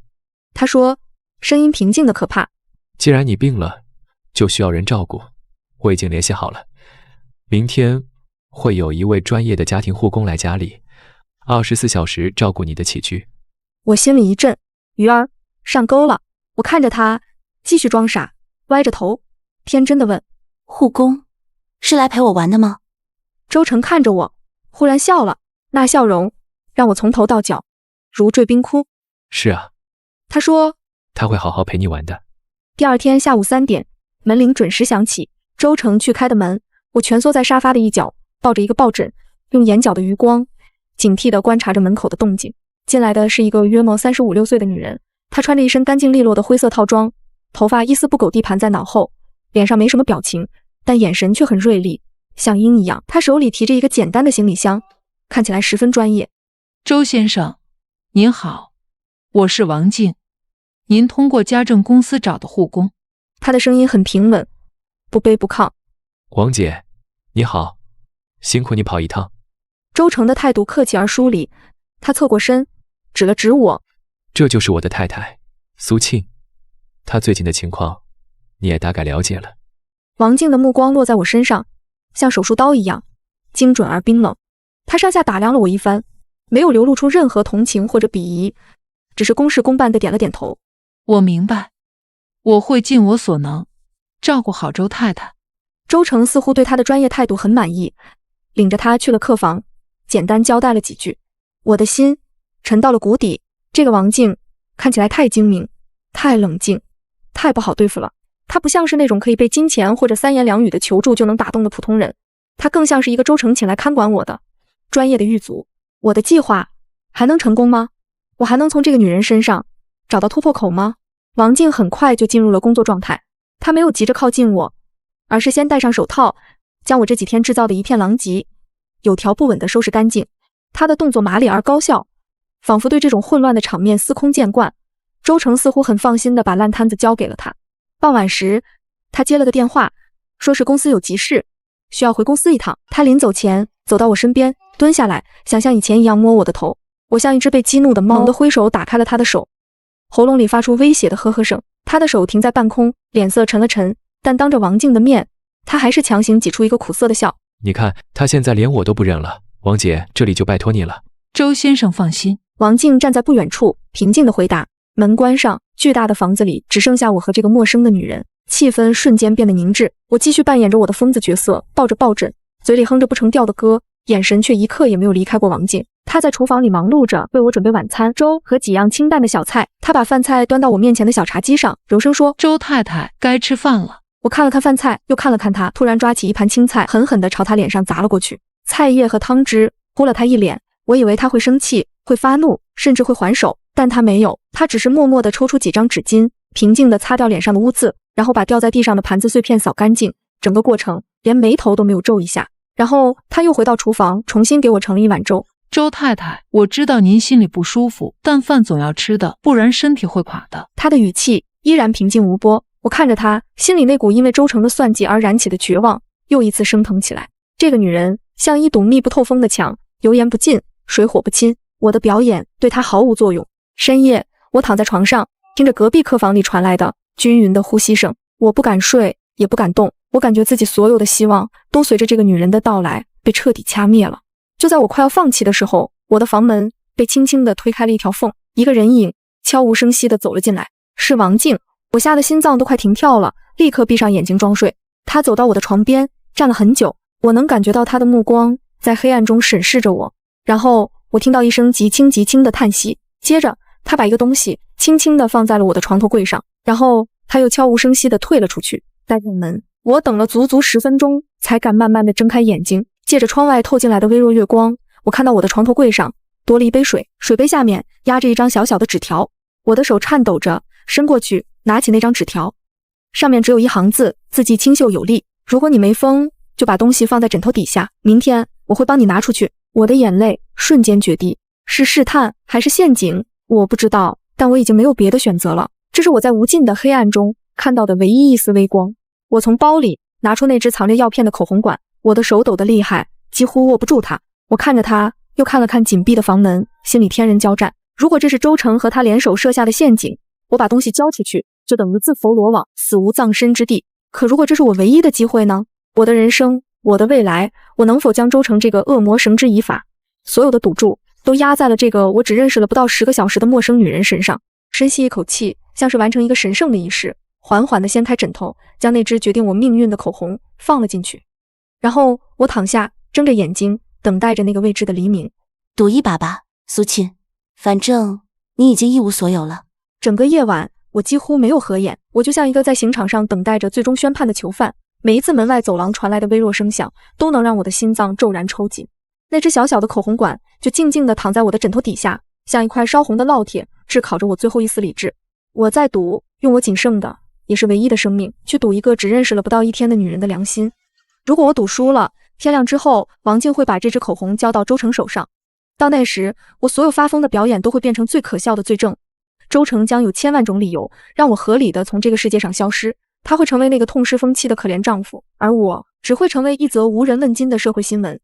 他说，声音平静的可怕。既然你病了，就需要人照顾。我已经联系好了，明天会有一位专业的家庭护工来家里，24小时照顾你的起居。我心里一震，鱼儿上钩了。我看着他，继续装傻，歪着头，天真的问：护工是来陪我玩的吗？周成看着我，忽然笑了，那笑容让我从头到脚如坠冰窟。是啊，他说他会好好陪你玩的。第二天下午3点，门铃准时响起，周成去开的门。我蜷缩在沙发的一角，抱着一个抱枕，用眼角的余光警惕地观察着门口的动静。进来的是一个约莫35、6岁的女人，她穿着一身干净利落的灰色套装，头发一丝不苟地盘在脑后，脸上没什么表情，但眼神却很锐利，像鹰一样。她手里提着一个简单的行李箱，看起来十分专业。周先生，您好，我是王静，您通过家政公司找的护工。她的声音很平稳，不卑不亢。王姐，你好，辛苦你跑一趟。周成的态度客气而疏离，他侧过身，指了指我。这就是我的太太，苏庆。她最近的情况，你也大概了解了。王静的目光落在我身上，像手术刀一样，精准而冰冷。他上下打量了我一番，没有流露出任何同情或者鄙夷，只是公事公办地点了点头。我明白，我会尽我所能，照顾好周太太。周成似乎对他的专业态度很满意，领着他去了客房，简单交代了几句。我的心沉到了谷底。这个王静看起来太精明，太冷静，太不好对付了。他不像是那种可以被金钱或者3言2语的求助就能打动的普通人，他更像是一个周成请来看管我的专业的狱卒。我的计划还能成功吗？我还能从这个女人身上找到突破口吗？王静很快就进入了工作状态，她没有急着靠近我，而是先戴上手套，将我这几天制造的一片狼藉有条不紊地收拾干净。她的动作麻利而高效，仿佛对这种混乱的场面司空见惯。周成似乎很放心地把烂摊子交给了他。傍晚时，他接了个电话，说是公司有急事，需要回公司一趟。他临走前走到我身边，蹲下来，想像以前一样摸我的头。我像一只被激怒的猫，猛地挥手打开了他的手，喉咙里发出威胁的呵呵声。他的手停在半空，脸色沉了沉，但当着王静的面，他还是强行挤出一个苦涩的笑。你看，他现在连我都不认了。王姐，这里就拜托你了。周先生放心。王静站在不远处，平静地回答。门关上，巨大的房子里只剩下我和这个陌生的女人，气氛瞬间变得凝滞。我继续扮演着我的疯子角色，抱着抱枕，嘴里哼着不成调的歌，眼神却一刻也没有离开过王静。她在厨房里忙碌着，为我准备晚餐，粥和几样清淡的小菜。她把饭菜端到我面前的小茶几上，柔声说：周太太该吃饭了。我看了看饭菜，又看了看她，突然抓起一盘青菜，狠狠地朝她脸上砸了过去。菜叶和汤汁扑了她一脸，我以为她会生气，会发怒，甚至会还手，但她没有，她只是默默地抽出几张纸巾，平静地擦掉脸上的污渍，然后把掉在地上的盘子碎片扫干净。整个过程连眉头都没有皱一下。然后他又回到厨房，重新给我盛了一碗粥。周太太，我知道您心里不舒服，但饭总要吃的，不然身体会垮的。他的语气依然平静无波，我看着他，心里那股因为周成的算计而燃起的绝望又一次升腾起来。这个女人像一堵密不透风的墙，油盐不进，水火不侵。我的表演对她毫无作用。深夜，我躺在床上，听着隔壁客房里传来的均匀的呼吸声，我不敢睡，也不敢动。我感觉自己所有的希望都随着这个女人的到来被彻底掐灭了。就在我快要放弃的时候，我的房门被轻轻地推开了一条缝，一个人影悄无声息地走了进来，是王静。我吓得心脏都快停跳了，立刻闭上眼睛装睡。她走到我的床边，站了很久，我能感觉到她的目光在黑暗中审视着我。然后我听到一声极轻极轻的叹息，接着她把一个东西轻轻地放在了我的床头柜上，然后她又悄无声息地退了出去，带上门。我等了足足10分钟，才敢慢慢地睁开眼睛。借着窗外透进来的微弱月光，我看到我的床头柜上多了一杯水，水杯下面压着一张小小的纸条。我的手颤抖着伸过去，拿起那张纸条，上面只有一行字，字迹清秀有力：如果你没疯，就把东西放在枕头底下，明天我会帮你拿出去。我的眼泪瞬间决堤，是试探还是陷阱？我不知道，但我已经没有别的选择了。这是我在无尽的黑暗中看到的唯一一丝微光。我从包里拿出那只藏着药片的口红管，我的手抖得厉害，几乎握不住它。我看着它，又看了看紧闭的房门，心里天人交战。如果这是周成和他联手设下的陷阱，我把东西交出去，就等于自投罗网，死无葬身之地。可如果这是我唯一的机会呢？我的人生，我的未来，我能否将周成这个恶魔绳之以法？所有的赌注都压在了这个我只认识了不到10个小时的陌生女人身上。深吸一口气，像是完成一个神圣的仪式，缓缓地掀开枕头，将那支决定我命运的口红放了进去。然后我躺下，睁着眼睛，等待着那个未知的黎明。赌一把吧，苏沁，反正你已经一无所有了。整个夜晚，我几乎没有合眼，我就像一个在刑场上等待着最终宣判的囚犯。每一次门外走廊传来的微弱声响，都能让我的心脏骤然抽紧。那只小小的口红管就静静地躺在我的枕头底下，像一块烧红的烙铁，炙烤着我最后一丝理智。我在赌，用我仅剩的，也是唯一的生命，去赌一个只认识了不到1天的女人的良心。如果我赌输了，天亮之后，王静会把这支口红交到周成手上。到那时，我所有发疯的表演都会变成最可笑的罪证。周成将有1000万种理由让我合理的从这个世界上消失。他会成为那个痛失风气的可怜丈夫，而我只会成为一则无人问津的社会新闻。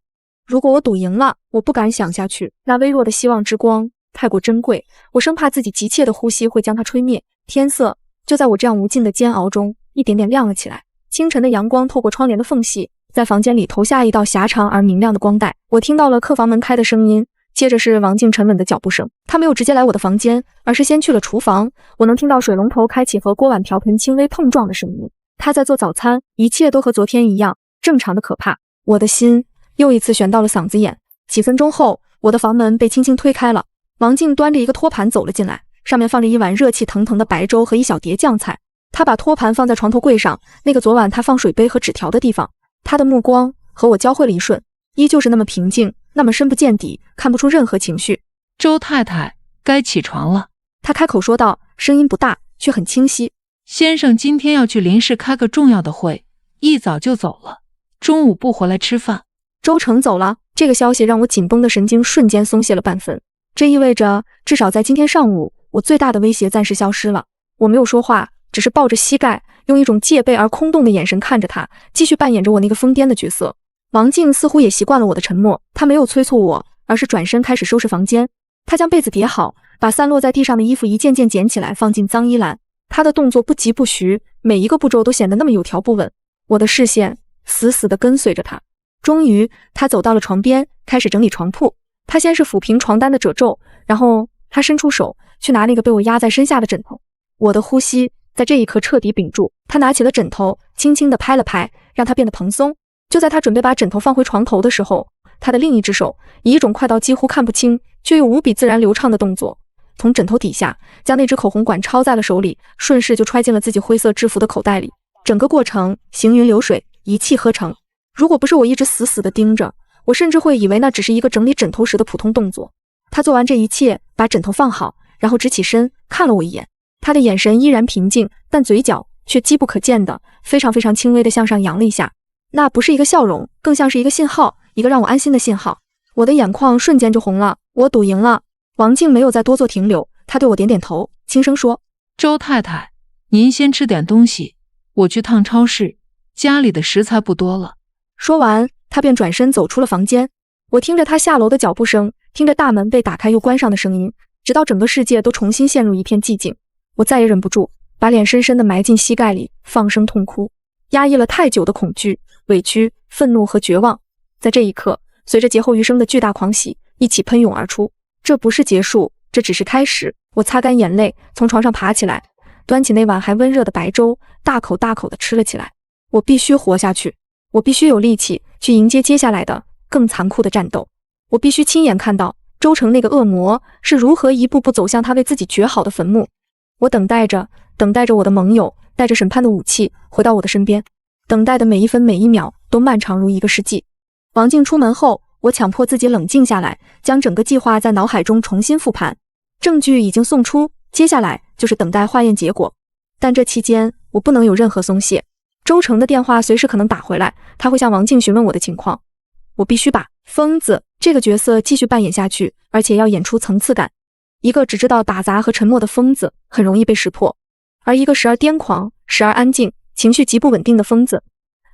如果我赌赢了，我不敢想下去，那微弱的希望之光太过珍贵，我生怕自己急切的呼吸会将它吹灭。天色就在我这样无尽的煎熬中一点点亮了起来。清晨的阳光透过窗帘的缝隙，在房间里投下一道狭长而明亮的光带。我听到了客房门开的声音，接着是王静沉稳的脚步声。她没有直接来我的房间，而是先去了厨房。我能听到水龙头开启和锅碗瓢盆轻微碰撞的声音。她在做早餐，一切都和昨天一样，正常的可怕。我的心又一次悬到了嗓子眼。几分钟后，我的房门被轻轻推开了，王静端着一个托盘走了进来，上面放着一碗热气腾腾的白粥和一小碟酱菜。她把托盘放在床头柜上，那个昨晚她放水杯和纸条的地方。她的目光和我交汇了一瞬，依旧是那么平静，那么深不见底，看不出任何情绪。周太太，该起床了。她开口说道，声音不大，却很清晰。先生今天要去林氏开个重要的会，一早就走了，中午不回来吃饭。周成走了，这个消息让我紧绷的神经瞬间松懈了半分。这意味着，至少在今天上午，我最大的威胁暂时消失了。我没有说话，只是抱着膝盖，用一种戒备而空洞的眼神看着他，继续扮演着我那个疯癫的角色。王静似乎也习惯了我的沉默，她没有催促我，而是转身开始收拾房间。她将被子叠好，把散落在地上的衣服一件件捡起来放进脏衣篮。她的动作不疾不徐，每一个步骤都显得那么有条不紊。我的视线死死地跟随着她。终于，她走到了床边，开始整理床铺。她先是抚平床单的褶皱，然后她伸出手去拿那个被我压在身下的枕头。我的呼吸在这一刻彻底屏住。她拿起了枕头，轻轻地拍了拍，让它变得蓬松。就在她准备把枕头放回床头的时候，她的另一只手以一种快到几乎看不清却又无比自然流畅的动作，从枕头底下将那只口红管抄在了手里，顺势就揣进了自己灰色制服的口袋里。整个过程行云流水，一气呵成。如果不是我一直死死地盯着，我甚至会以为那只是一个整理枕头时的普通动作。她做完这一切，把枕头放好，然后直起身看了我一眼。她的眼神依然平静，但嘴角却机不可见的非常轻微地向上扬了一下。那不是一个笑容，更像是一个信号，一个让我安心的信号。我的眼眶瞬间就红了，我赌赢了。王静没有再多做停留，她对我点点头，轻声说：“周太太，您先吃点东西，我去趟超市，家里的食材不多了。”说完，她便转身走出了房间。我听着她下楼的脚步声，听着大门被打开又关上的声音，直到整个世界都重新陷入一片寂静，我再也忍不住，把脸深深地埋进膝盖里，放声痛哭。压抑了太久的恐惧、委屈、愤怒和绝望，在这一刻，随着劫后余生的巨大狂喜，一起喷涌而出。这不是结束，这只是开始。我擦干眼泪，从床上爬起来，端起那碗还温热的白粥，大口大口地吃了起来。我必须活下去，我必须有力气去迎接接下来的更残酷的战斗。我必须亲眼看到周成那个恶魔是如何一步步走向他为自己掘好的坟墓。我等待着我的盟友带着审判的武器回到我的身边，等待的每一分每一秒都漫长如一个世纪。王静出门后，我强迫自己冷静下来，将整个计划在脑海中重新复盘。证据已经送出，接下来就是等待化验结果。但这期间，我不能有任何松懈。周成的电话随时可能打回来，他会向王静询问我的情况。我必须把疯子这个角色继续扮演下去，而且要演出层次感。一个只知道打杂和沉默的疯子很容易被识破，而一个时而癫狂、时而安静、情绪极不稳定的疯子，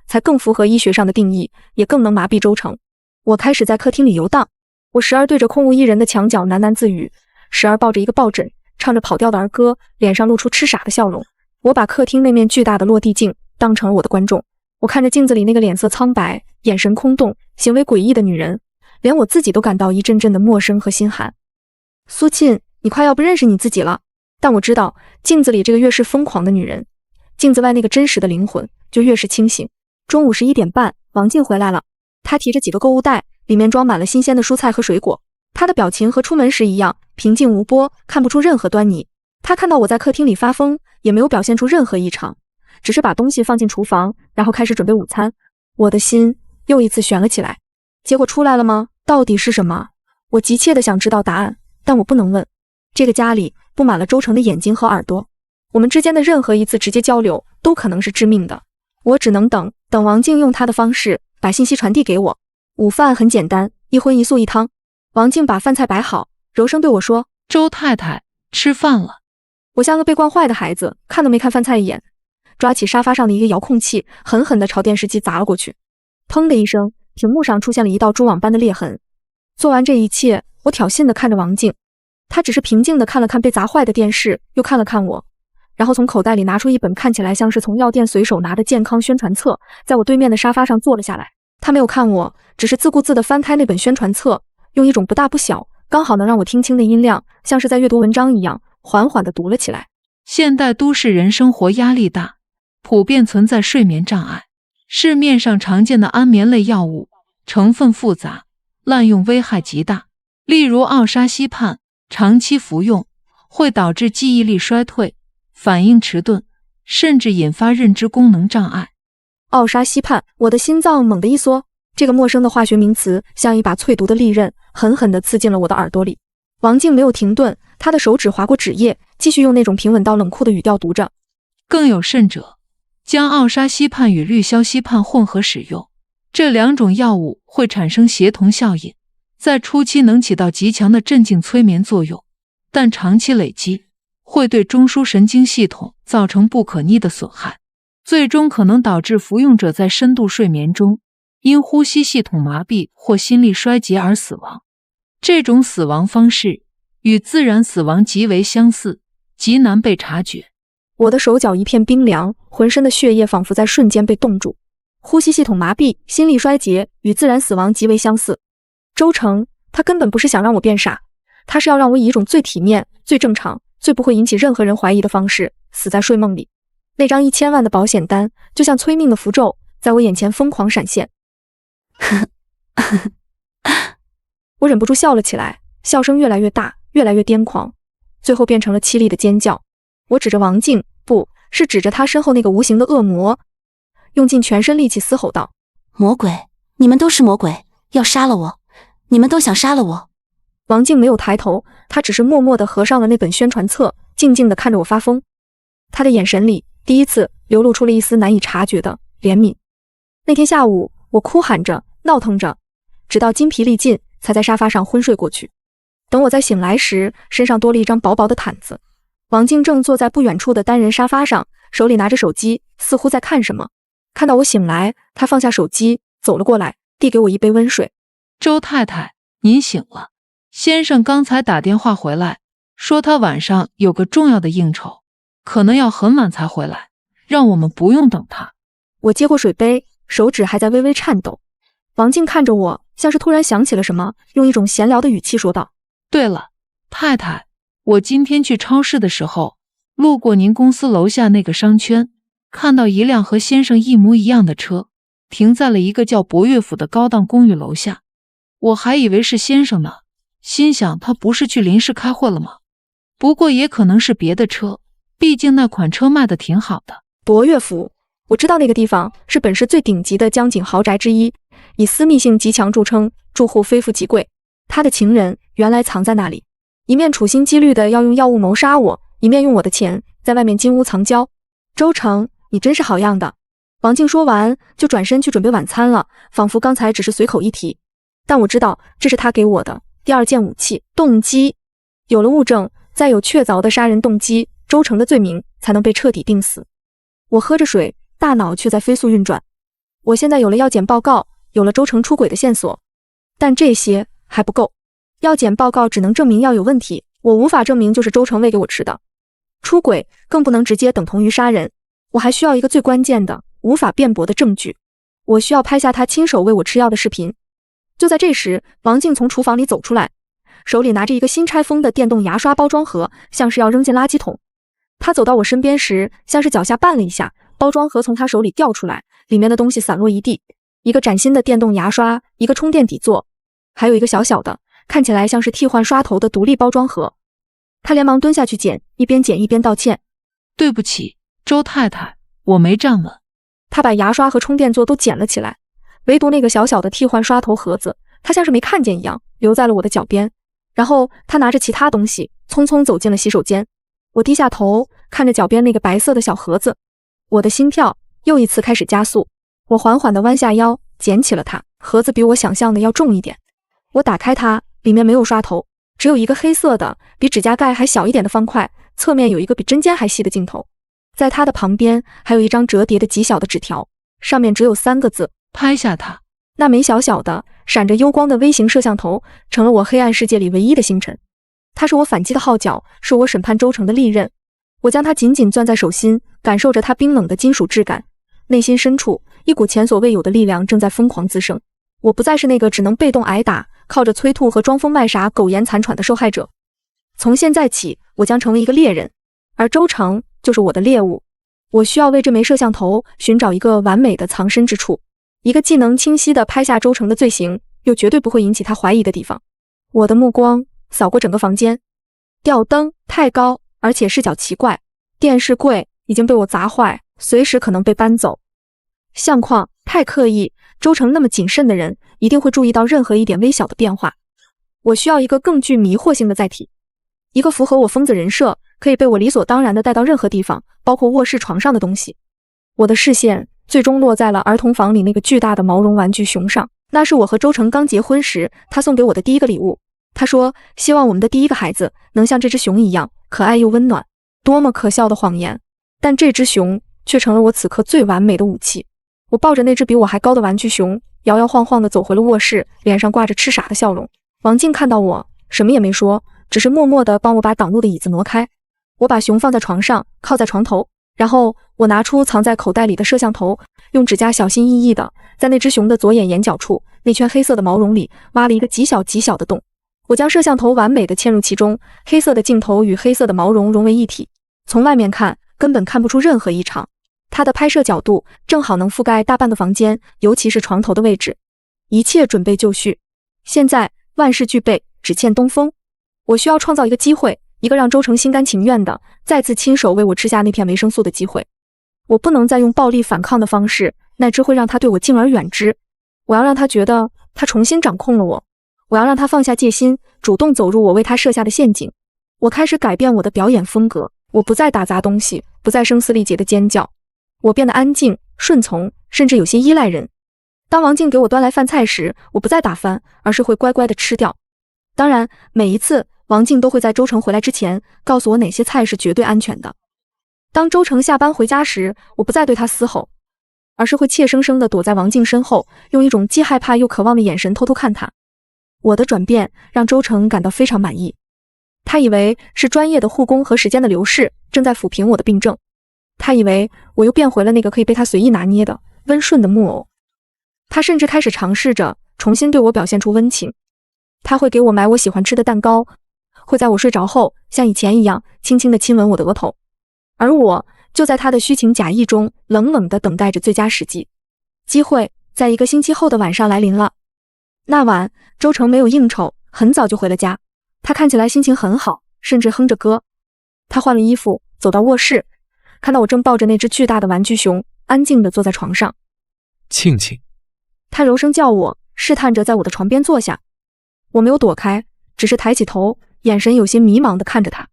才更符合医学上的定义，也更能麻痹周成。我开始在客厅里游荡，我时而对着空无一人的墙角喃喃自语，时而抱着一个抱枕，唱着跑调的儿歌，脸上露出痴傻的笑容。我把客厅那面巨大的落地镜当成了我的观众，我看着镜子里那个脸色苍白、眼神空洞、行为诡异的女人，连我自己都感到一阵阵的陌生和心寒。苏沁，你快要不认识你自己了。但我知道，镜子里这个越是疯狂的女人，镜子外那个真实的灵魂就越是清醒。中午11点半，王静回来了，她提着几个购物袋，里面装满了新鲜的蔬菜和水果。她的表情和出门时一样，平静无波，看不出任何端倪。她看到我在客厅里发疯，也没有表现出任何异常，只是把东西放进厨房，然后开始准备午餐。我的心又一次悬了起来。结果出来了吗？到底是什么？我急切地想知道答案，但我不能问。这个家里布满了周成的眼睛和耳朵，我们之间的任何一次直接交流都可能是致命的。我只能等王静用她的方式把信息传递给我。午饭很简单，一荤一素一汤。王静把饭菜摆好，柔声对我说：“周太太，吃饭了。”我像个被惯坏的孩子，看都没看饭菜一眼，抓起沙发上的一个遥控器，狠狠地朝电视机砸了过去。砰的一声，屏幕上出现了一道蛛网般的裂痕。做完这一切，我挑衅地看着王静，她只是平静地看了看被砸坏的电视，又看了看我，然后从口袋里拿出一本看起来像是从药店随手拿的健康宣传册，在我对面的沙发上坐了下来。她没有看我，只是自顾自地翻开那本宣传册，用一种不大不小，刚好能让我听清的音量，像是在阅读文章一样，缓缓地读了起来。现代都市人生活压力大，普遍存在睡眠障碍。市面上常见的安眠类药物成分复杂，滥用危害极大。例如奥沙西泮，长期服用会导致记忆力衰退、反应迟钝，甚至引发认知功能障碍。奥沙西泮，我的心脏猛地一缩，这个陌生的化学名词像一把淬毒的利刃，狠狠地刺进了我的耳朵里。王静没有停顿，她的手指划过纸页，继续用那种平稳到冷酷的语调读着。更有甚者，将奥沙西泮与氯硝西泮混合使用，这两种药物会产生协同效应，在初期能起到极强的镇静催眠作用，但长期累积会对中枢神经系统造成不可逆的损害，最终可能导致服用者在深度睡眠中因呼吸系统麻痹或心力衰竭而死亡。这种死亡方式与自然死亡极为相似，极难被察觉。我的手脚一片冰凉，浑身的血液仿佛在瞬间被冻住。呼吸系统麻痹、心力衰竭与自然死亡极为相似。周成，他根本不是想让我变傻，他是要让我以一种最体面、最正常、最不会引起任何人怀疑的方式死在睡梦里。那张1000万的保险单就像催命的符咒，在我眼前疯狂闪现。我忍不住笑了起来，笑声越来越大，越来越癫狂，最后变成了凄厉的尖叫。我指着王静，不是指着他身后那个无形的恶魔，用尽全身力气嘶吼道：“魔鬼！你们都是魔鬼，要杀了我！你们都想杀了我！”王静没有抬头，他只是默默地合上了那本宣传册，静静地看着我发疯。他的眼神里第一次流露出了一丝难以察觉的怜悯。那天下午，我哭喊着，闹腾着，直到筋疲力尽，才在沙发上昏睡过去。等我再醒来时，身上多了一张薄薄的毯子。王静正坐在不远处的单人沙发上，手里拿着手机，似乎在看什么。看到我醒来，他放下手机，走了过来，递给我一杯温水。周太太，您醒了。先生刚才打电话回来，说他晚上有个重要的应酬，可能要很晚才回来，让我们不用等他。我接过水杯，手指还在微微颤抖。王静看着我，像是突然想起了什么，用一种闲聊的语气说道：对了，太太，我今天去超市的时候，路过您公司楼下那个商圈，看到一辆和先生一模一样的车，停在了一个叫博悦府的高档公寓楼下。我还以为是先生呢，心想他不是去临时开会了吗？不过也可能是别的车，毕竟那款车卖得挺好的。博悦府，我知道那个地方是本市最顶级的江景豪宅之一，以私密性极强著称，住户非富即贵。他的情人原来藏在那里，一面处心积虑的要用药物谋杀我，一面用我的钱在外面金屋藏娇。周成，你真是好样的。王静说完就转身去准备晚餐了，仿佛刚才只是随口一提，但我知道这是他给我的第二件武器。动机有了物证，再有确凿的杀人动机，周成的罪名才能被彻底定死。我喝着水，大脑却在飞速运转。我现在有了药检报告，有了周成出轨的线索，但这些还不够。药检报告只能证明药有问题，我无法证明就是周成喂给我吃的。出轨更不能直接等同于杀人，我还需要一个最关键的无法辩驳的证据。我需要拍下他亲手喂我吃药的视频。就在这时，王静从厨房里走出来，手里拿着一个新拆封的电动牙刷包装盒，像是要扔进垃圾桶。他走到我身边时，像是脚下绊了一下，包装盒从他手里掉出来，里面的东西散落一地，一个崭新的电动牙刷，一个充电底座，还有一个小小的看起来像是替换刷头的独立包装盒。他连忙蹲下去捡，一边捡一边道歉：对不起，周太太，我没站稳。他把牙刷和充电座都捡了起来，唯独那个小小的替换刷头盒子，他像是没看见一样留在了我的脚边。然后他拿着其他东西匆匆走进了洗手间。我低下头看着脚边那个白色的小盒子，我的心跳又一次开始加速。我缓缓地弯下腰捡起了它，盒子比我想象的要重一点。我打开它，里面没有刷头，只有一个黑色的比指甲盖还小一点的方块，侧面有一个比针尖还细的镜头。在它的旁边还有一张折叠的极小的纸条，上面只有3个字：拍下它。那枚小小的闪着幽光的微型摄像头成了我黑暗世界里唯一的星辰。它是我反击的号角，是我审判周成的利刃。我将它紧紧攥在手心，感受着它冰冷的金属质感。内心深处，一股前所未有的力量正在疯狂滋生。我不再是那个只能被动挨打，靠着催吐和装疯卖傻苟延残喘的受害者。从现在起，我将成为一个猎人，而周成就是我的猎物。我需要为这枚摄像头寻找一个完美的藏身之处，一个既能清晰地拍下周成的罪行，又绝对不会引起他怀疑的地方。我的目光扫过整个房间，吊灯太高，而且视角奇怪，电视柜已经被我砸坏，随时可能被搬走。相框太刻意，周成那么谨慎的人一定会注意到任何一点微小的变化。我需要一个更具迷惑性的载体，一个符合我疯子人设，可以被我理所当然地带到任何地方，包括卧室床上的东西。我的视线最终落在了儿童房里那个巨大的毛绒玩具熊上，那是我和周成刚结婚时他送给我的第一个礼物。他说希望我们的第一个孩子能像这只熊一样可爱又温暖。多么可笑的谎言，但这只熊却成了我此刻最完美的武器。我抱着那只比我还高的玩具熊，摇摇晃晃地走回了卧室，脸上挂着痴傻的笑容。王静看到我什么也没说，只是默默地帮我把挡路的椅子挪开。我把熊放在床上，靠在床头，然后我拿出藏在口袋里的摄像头，用指甲小心翼翼地在那只熊的左眼眼角处那圈黑色的毛绒里挖了一个极小极小的洞。我将摄像头完美地嵌入其中，黑色的镜头与黑色的毛绒融为一体，从外面看根本看不出任何异常。它的拍摄角度正好能覆盖大半个房间，尤其是床头的位置。一切准备就绪，现在万事俱备，只欠东风。我需要创造一个机会，一个让周成心甘情愿的再次亲手为我吃下那片维生素的机会。我不能再用暴力反抗的方式，那只会让他对我敬而远之。我要让他觉得他重新掌控了我，我要让他放下戒心，主动走入我为他设下的陷阱。我开始改变我的表演风格，我不再打砸东西，不再声嘶力竭的尖叫，我变得安静、顺从，甚至有些依赖人。当王静给我端来饭菜时，我不再打翻，而是会乖乖的吃掉。当然，每一次王静都会在周成回来之前告诉我哪些菜是绝对安全的。当周成下班回家时，我不再对他嘶吼，而是会怯生生地躲在王静身后，用一种既害怕又渴望的眼神偷偷看他。我的转变让周成感到非常满意，他以为是专业的护工和时间的流逝正在抚平我的病症，他以为我又变回了那个可以被他随意拿捏的温顺的木偶。他甚至开始尝试着重新对我表现出温情，他会给我买我喜欢吃的蛋糕，会在我睡着后像以前一样轻轻地亲吻我的额头，而我就在他的虚情假意中冷冷地等待着最佳时机。机会在1个星期后的晚上来临了。那晚周成没有应酬，很早就回了家，他看起来心情很好，甚至哼着歌。他换了衣服走到卧室，看到我正抱着那只巨大的玩具熊安静地坐在床上。庆庆，他柔声叫我，试探着在我的床边坐下。我没有躲开，只是抬起头，眼神有些迷茫地看着他。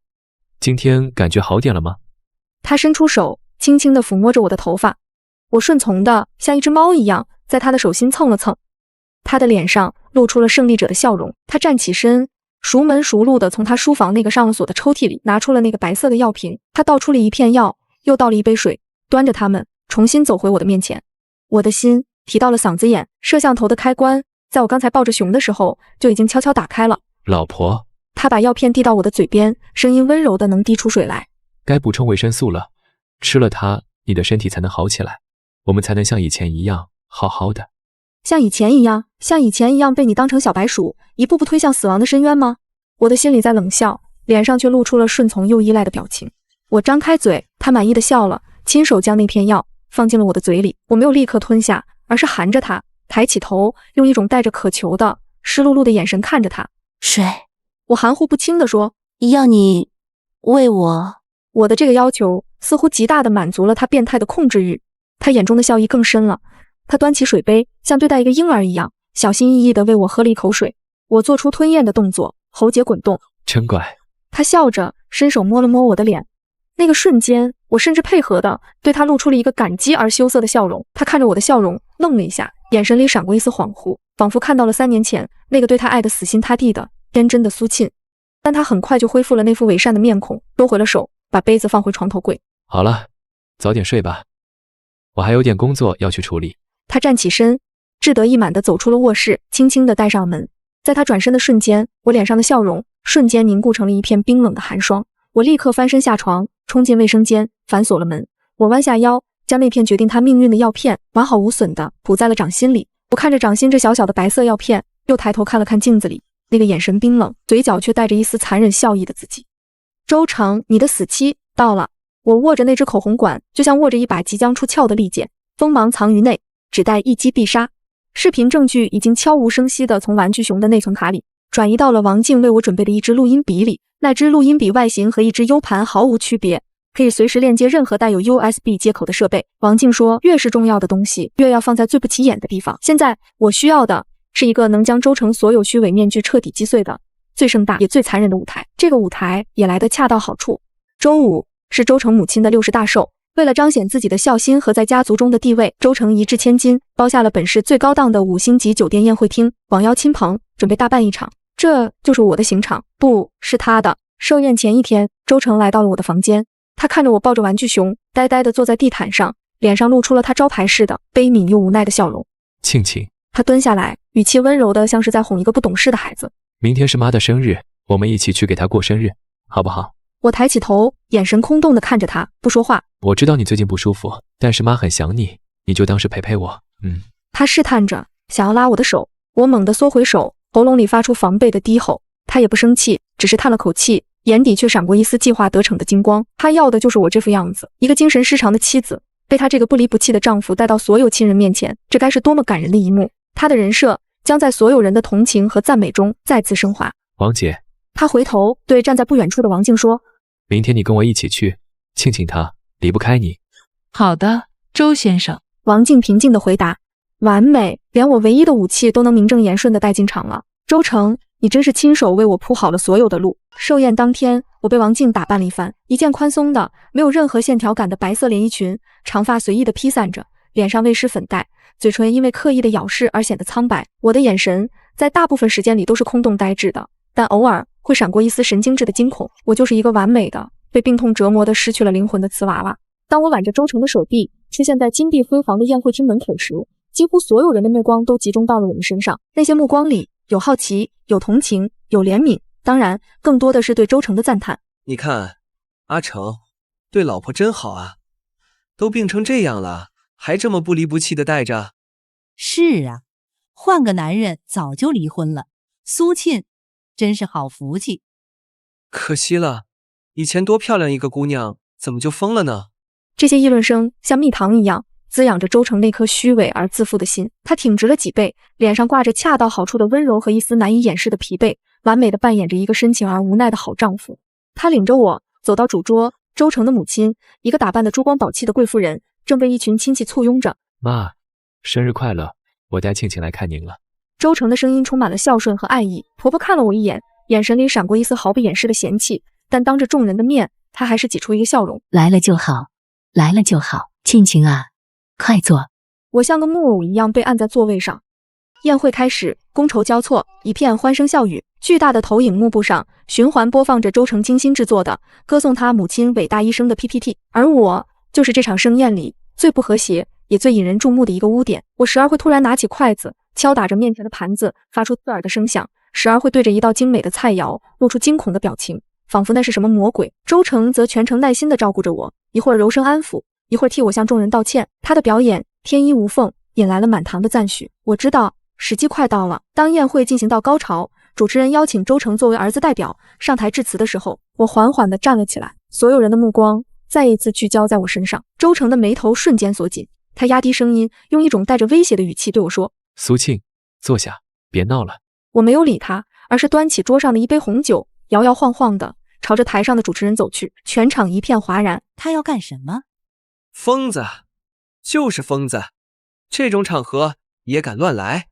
今天感觉好点了吗？他伸出手，轻轻地抚摸着我的头发，我顺从的像一只猫一样，在他的手心蹭了蹭。他的脸上露出了胜利者的笑容。他站起身，熟门熟路地从他书房那个上了锁的抽屉里拿出了那个白色的药瓶。他倒出了一片药，又倒了一杯水，端着它们重新走回我的面前。我的心提到了嗓子眼，摄像头的开关在我刚才抱着熊的时候就已经悄悄打开了。老婆，他把药片递到我的嘴边，声音温柔的能滴出水来。该补充维生素了，吃了它，你的身体才能好起来，我们才能像以前一样好好的。像以前一样被你当成小白鼠，一步步推向死亡的深渊吗？我的心里在冷笑，脸上却露出了顺从又依赖的表情。我张开嘴，他满意的笑了，亲手将那片药放进了我的嘴里。我没有立刻吞下，而是含着它，抬起头，用一种带着渴求的湿漉漉的眼神看着他。水，我含糊不清地说，要你喂我。我的这个要求似乎极大地满足了他变态的控制欲，他眼中的笑意更深了。他端起水杯，像对待一个婴儿一样，小心翼翼地为我喝了一口水。我做出吞咽的动作，喉结滚动。真乖。他笑着伸手摸了摸我的脸，那个瞬间，我甚至配合地对他露出了一个感激而羞涩的笑容。他看着我的笑容，愣了一下，眼神里闪过一丝恍惚，仿佛看到了3年前那个对他爱得死心塌地的天真的苏沁。但他很快就恢复了那副伪善的面孔，收回了手，把杯子放回床头柜。好了，早点睡吧，我还有点工作要去处理。他站起身，志得意满地走出了卧室，轻轻地带上门。在他转身的瞬间，我脸上的笑容瞬间凝固成了一片冰冷的寒霜。我立刻翻身下床，冲进卫生间，反锁了门。我弯下腰，将那片决定他命运的药片完好无损地补在了掌心里。我看着掌心这小小的白色药片，又抬头看了看镜子里那个眼神冰冷，嘴角却带着一丝残忍笑意的自己。周成，你的死期到了。我握着那支口红管，就像握着一把即将出鞘的利剑，锋芒藏于内，只待一击必杀。视频证据已经悄无声息地从玩具熊的内存卡里转移到了王静为我准备的一支录音笔里。那支录音笔外形和一支 U 盘毫无区别，可以随时链接任何带有 USB 接口的设备。王静说，越是重要的东西，越要放在最不起眼的地方。现在我需要的是一个能将周成所有虚伪面具彻底击碎的最盛大也最残忍的舞台。这个舞台也来得恰到好处。周五是周成母亲的60大寿，为了彰显自己的孝心和在家族中的地位，周成一掷千金，包下了本市最高档的5星级酒店宴会厅，广邀亲朋，准备大办一场。这就是我的刑场，不是他的。寿宴前一天，周成来到了我的房间，他看着我抱着玩具熊，呆呆地坐在地毯上，脸上露出了他招牌式的悲悯又无奈的笑容。庆庆，他蹲下来，语气温柔的像是在哄一个不懂事的孩子。明天是妈的生日，我们一起去给她过生日，好不好？我抬起头，眼神空洞地看着他，不说话。我知道你最近不舒服，但是妈很想你，你就当是陪陪我。他试探着想要拉我的手，我猛地缩回手，喉咙里发出防备的低吼。他也不生气，只是叹了口气，眼底却闪过一丝计划得逞的金光。他要的就是我这副样子，一个精神失常的妻子，被他这个不离不弃的丈夫带到所有亲人面前，这该是多么感人的一幕。他的人设将在所有人的同情和赞美中再次升华。王姐，他回头对站在不远处的王静说，明天你跟我一起去，庆庆她离不开你。好的，周先生。王静平静地回答。完美，连我唯一的武器都能名正言顺地带进场了。周成，你真是亲手为我铺好了所有的路。寿宴当天，我被王静打扮了一番，一件宽松的没有任何线条感的白色连衣裙，长发随意地披散着，脸上未施粉黛，嘴唇因为刻意的咬饰而显得苍白。我的眼神在大部分时间里都是空洞呆滞的，但偶尔会闪过一丝神经质的惊恐。我就是一个完美的被病痛折磨的失去了灵魂的瓷娃娃。当我挽着周成的手臂出现在金碧辉煌的宴会厅门口时，几乎所有人的目光都集中到了我们身上。那些目光里有好奇，有同情，有怜悯，当然更多的是对周成的赞叹。你看，阿成对老婆真好啊，都病成这样了，还这么不离不弃的带着。是啊，换个男人早就离婚了。苏沁真是好福气。可惜了，以前多漂亮一个姑娘，怎么就疯了呢？这些议论声像蜜糖一样滋养着周成那颗虚伪而自负的心。他挺直了脊背，脸上挂着恰到好处的温柔和一丝难以掩饰的疲惫，完美的扮演着一个深情而无奈的好丈夫。他领着我走到主桌，周成的母亲，一个打扮得珠光宝气的贵妇人，正被一群亲戚簇拥着。妈，生日快乐，我带庆庆来看您了。周成的声音充满了孝顺和爱意。婆婆看了我一眼，眼神里闪过一丝毫不掩饰的嫌弃，但当着众人的面，她还是挤出一个笑容。来了就好，来了就好，庆庆啊，快坐。我像个木偶一样被按在座位上。宴会开始，觥筹交错，一片欢声笑语。巨大的投影幕布上循环播放着周成精心制作的歌颂他母亲伟大一生的 PPT， 而我就是这场盛宴里最不和谐也最引人注目的一个污点。我时而会突然拿起筷子敲打着面前的盘子，发出刺耳的声响，时而会对着一道精美的菜肴露出惊恐的表情，仿佛那是什么魔鬼。周成则全程耐心地照顾着我，一会儿柔声安抚，一会儿替我向众人道歉。他的表演天衣无缝，引来了满堂的赞许。我知道时机快到了。当宴会进行到高潮，主持人邀请周成作为儿子代表上台致辞的时候，我缓缓地站了起来，所有人的目光再一次聚焦在我身上。周成的眉头瞬间锁紧，他压低声音，用一种带着威胁的语气对我说：苏沁，坐下，别闹了。我没有理他，而是端起桌上的一杯红酒，摇摇晃晃地朝着台上的主持人走去。全场一片哗然。他要干什么？疯子，就是疯子，这种场合也敢乱来。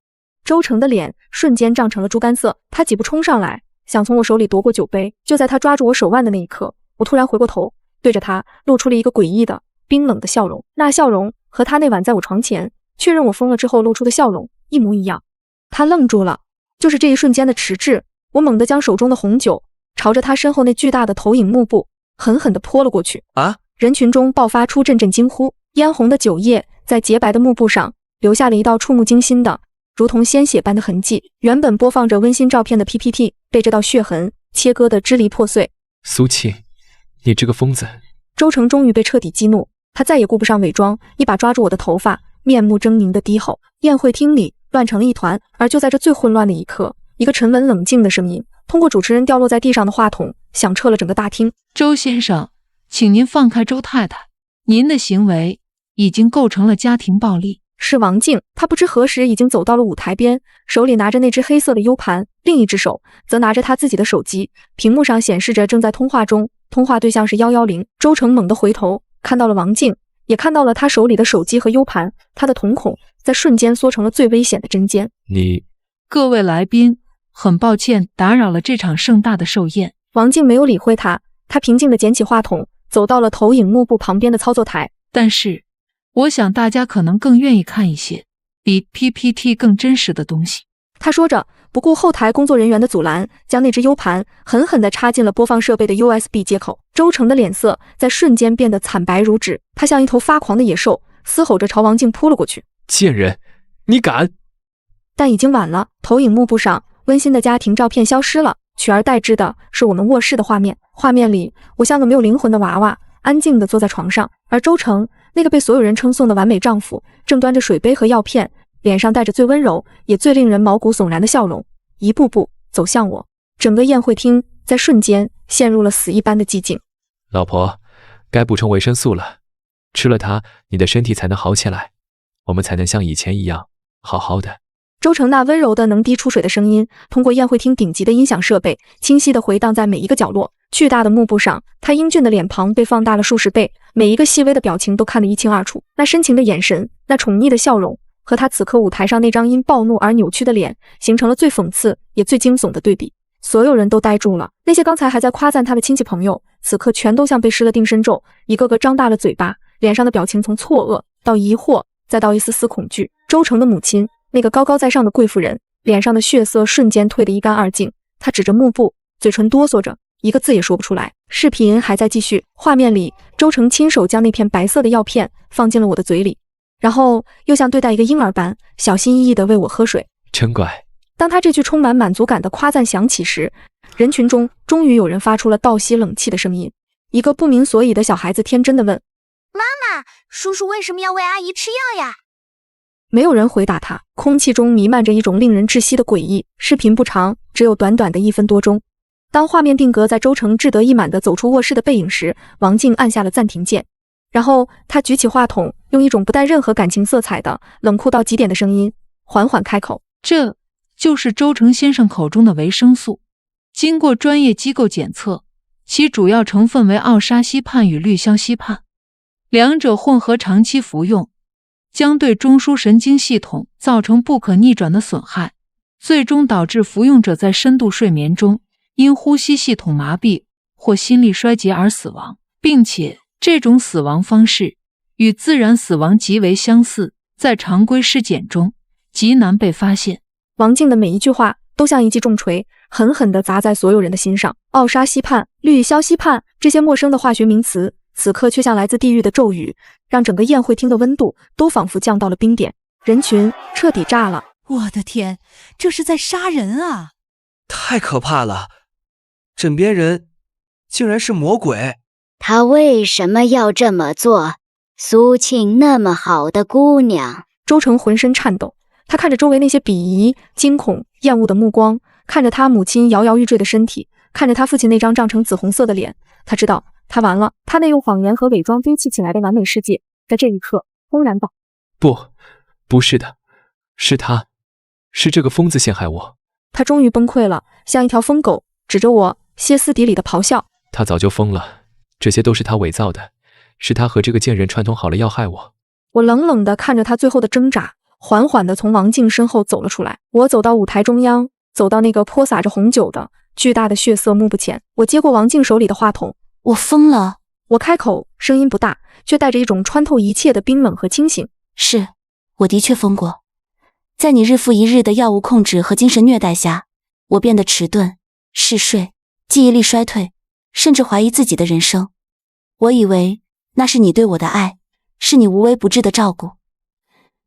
周成的脸瞬间涨成了猪肝色，他几步冲上来，想从我手里夺过酒杯。就在他抓住我手腕的那一刻，我突然回过头，对着他露出了一个诡异的冰冷的笑容。那笑容和他那晚在我床前确认我疯了之后露出的笑容一模一样。他愣住了，就是这一瞬间的迟滞，我猛地将手中的红酒朝着他身后那巨大的投影幕布狠狠地泼了过去。啊！人群中爆发出阵阵惊呼，嫣红的酒液在洁白的幕布上留下了一道触目惊心的如同鲜血般的痕迹。原本播放着温馨照片的 PPT 被这道血痕切割得支离破碎。苏沁，你这个疯子！周成终于被彻底激怒，他再也顾不上伪装，一把抓住我的头发，面目狰狞地低吼。宴会厅里乱成了一团，而就在这最混乱的一刻，一个沉稳冷静的声音通过主持人掉落在地上的话筒响彻了整个大厅。周先生，请您放开周太太，您的行为已经构成了家庭暴力。是王静，她不知何时已经走到了舞台边，手里拿着那只黑色的 U 盘，另一只手则拿着她自己的手机，屏幕上显示着正在通话中，通话对象是110。周成猛地回头，看到了王静，也看到了他手里的手机和 U 盘，他的瞳孔在瞬间缩成了最危险的针尖。各位来宾，很抱歉打扰了这场盛大的寿宴。王静没有理会他，他平静地捡起话筒，走到了投影幕布旁边的操作台。但是我想大家可能更愿意看一些比 PPT 更真实的东西。他说着，不顾后台工作人员的阻拦，将那只 U 盘狠狠地插进了播放设备的 USB 接口。周成的脸色在瞬间变得惨白如纸，他像一头发狂的野兽，嘶吼着朝王静扑了过去。贱人，你敢！但已经晚了，投影幕布上温馨的家庭照片消失了，取而代之的是我们卧室的画面。画面里，我像个没有灵魂的娃娃，安静地坐在床上，而周成，那个被所有人称颂的完美丈夫，正端着水杯和药片，脸上带着最温柔也最令人毛骨悚然的笑容，一步步走向我。整个宴会厅在瞬间陷入了死一般的寂静。老婆，该补充维生素了，吃了它，你的身体才能好起来，我们才能像以前一样好好的。周成那温柔的能滴出水的声音，通过宴会厅顶级的音响设备，清晰地回荡在每一个角落。巨大的幕布上，他英俊的脸庞被放大了数十倍，每一个细微的表情都看得一清二楚。那深情的眼神，那宠溺的笑容，和他此刻舞台上那张因暴怒而扭曲的脸，形成了最讽刺也最惊悚的对比。所有人都呆住了，那些刚才还在夸赞他的亲戚朋友，此刻全都像被施了定身咒，一个个张大了嘴巴，脸上的表情从错愕到疑惑，再到一丝丝恐惧。周成的母亲，那个高高在上的贵妇人，脸上的血色瞬间退得一干二净。她指着幕布，嘴唇哆嗦着，一个字也说不出来。视频还在继续，画面里，周成亲手将那片白色的药片放进了我的嘴里，然后又像对待一个婴儿般，小心翼翼地喂我喝水。真乖。当他这句充满满足感的夸赞响起时，人群中终于有人发出了倒吸冷气的声音。一个不明所以的小孩子天真地问：妈妈，叔叔为什么要喂阿姨吃药呀？没有人回答他，空气中弥漫着一种令人窒息的诡异。视频不长，只有短短的1分多钟。当画面定格在周成志得意满地走出卧室的背影时，王静按下了暂停键，然后他举起话筒，用一种不带任何感情色彩的冷酷到极点的声音缓缓开口：这就是周成先生口中的维生素，经过专业机构检测，其主要成分为奥沙西泮与氯硝西泮，两者混合长期服用，将对中枢神经系统造成不可逆转的损害，最终导致服用者在深度睡眠中因呼吸系统麻痹或心力衰竭而死亡，并且这种死亡方式与自然死亡极为相似，在常规尸检中极难被发现。王静的每一句话都像一记重锤，狠狠地砸在所有人的心上。奥沙西泮、氯硝西泮，这些陌生的化学名词，此刻却像来自地狱的咒语，让整个宴会厅的温度都仿佛降到了冰点。人群彻底炸了。我的天，这是在杀人啊！太可怕了，枕边人竟然是魔鬼。他为什么要这么做？苏庆那么好的姑娘。周成浑身颤抖，他看着周围那些鄙夷、惊恐、厌恶的目光，看着他母亲摇摇欲坠的身体，看着他父亲那张涨成紫红色的脸，他知道他完了。他那用谎言和伪装堆砌起来的完美世界，在这一刻轰然倒。不是的，是他，是这个疯子陷害我。他终于崩溃了，像一条疯狗，指着我歇斯底里的咆哮。他早就疯了，这些都是他伪造的，是他和这个贱人串通好了要害我。我冷冷地看着他最后的挣扎，缓缓地从王静身后走了出来。我走到舞台中央，走到那个泼洒着红酒的巨大的血色幕布前。我接过王静手里的话筒。我疯了。我开口，声音不大，却带着一种穿透一切的冰冷和清醒。是，我的确疯过。在你日复一日的药物控制和精神虐待下，我变得迟钝、嗜睡、记忆力衰退，甚至怀疑自己的人生。我以为那是你对我的爱，是你无微不至的照顾。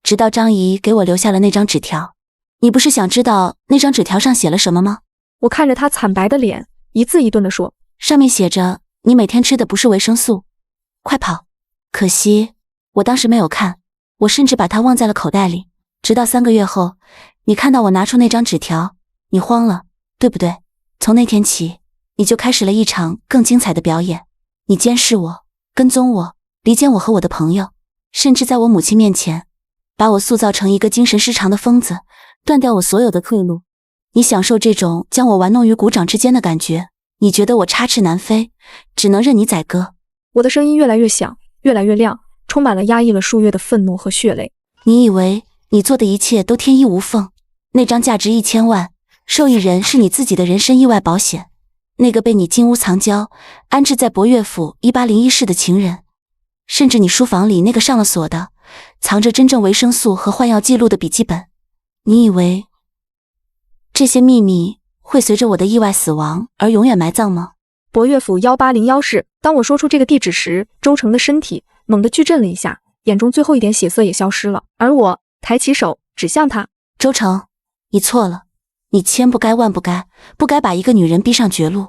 直到张姨给我留下了那张纸条。你不是想知道那张纸条上写了什么吗？我看着他惨白的脸，一字一顿地说，上面写着你每天吃的不是维生素，快跑。可惜我当时没有看，我甚至把它忘在了口袋里。直到3个月后，你看到我拿出那张纸条，你慌了，对不对？从那天起，你就开始了一场更精彩的表演。你监视我，跟踪我，离间我和我的朋友，甚至在我母亲面前，把我塑造成一个精神失常的疯子，断掉我所有的退路。你享受这种将我玩弄于股掌之间的感觉，你觉得我插翅难飞，只能任你宰割。我的声音越来越响，越来越亮，充满了压抑了数月的愤怒和血泪。你以为你做的一切都天衣无缝？那张价值1000万，受益人是你自己的人身意外保险，那个被你金屋藏娇安置在博乐府1801室的情人，甚至你书房里那个上了锁的藏着真正维生素和换药记录的笔记本。你以为这些秘密会随着我的意外死亡而永远埋葬吗？博乐府1801室。当我说出这个地址时，周成的身体猛地剧震了一下，眼中最后一点血色也消失了。而我抬起手指向他，周成，你错了，你千不该万不该，不该把一个女人逼上绝路，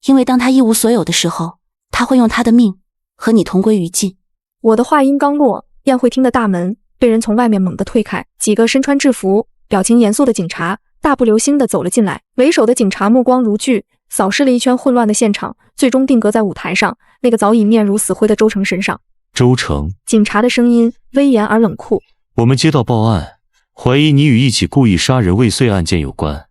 因为当她一无所有的时候，她会用她的命和你同归于尽。我的话音刚落，宴会厅的大门被人从外面猛地推开，几个身穿制服、表情严肃的警察大步流星地走了进来。为首的警察目光如炬，扫视了一圈混乱的现场，最终定格在舞台上那个早已面如死灰的周成身上。周成，警察的声音威严而冷酷。我们接到报案，怀疑你与一起故意杀人未遂案件有关，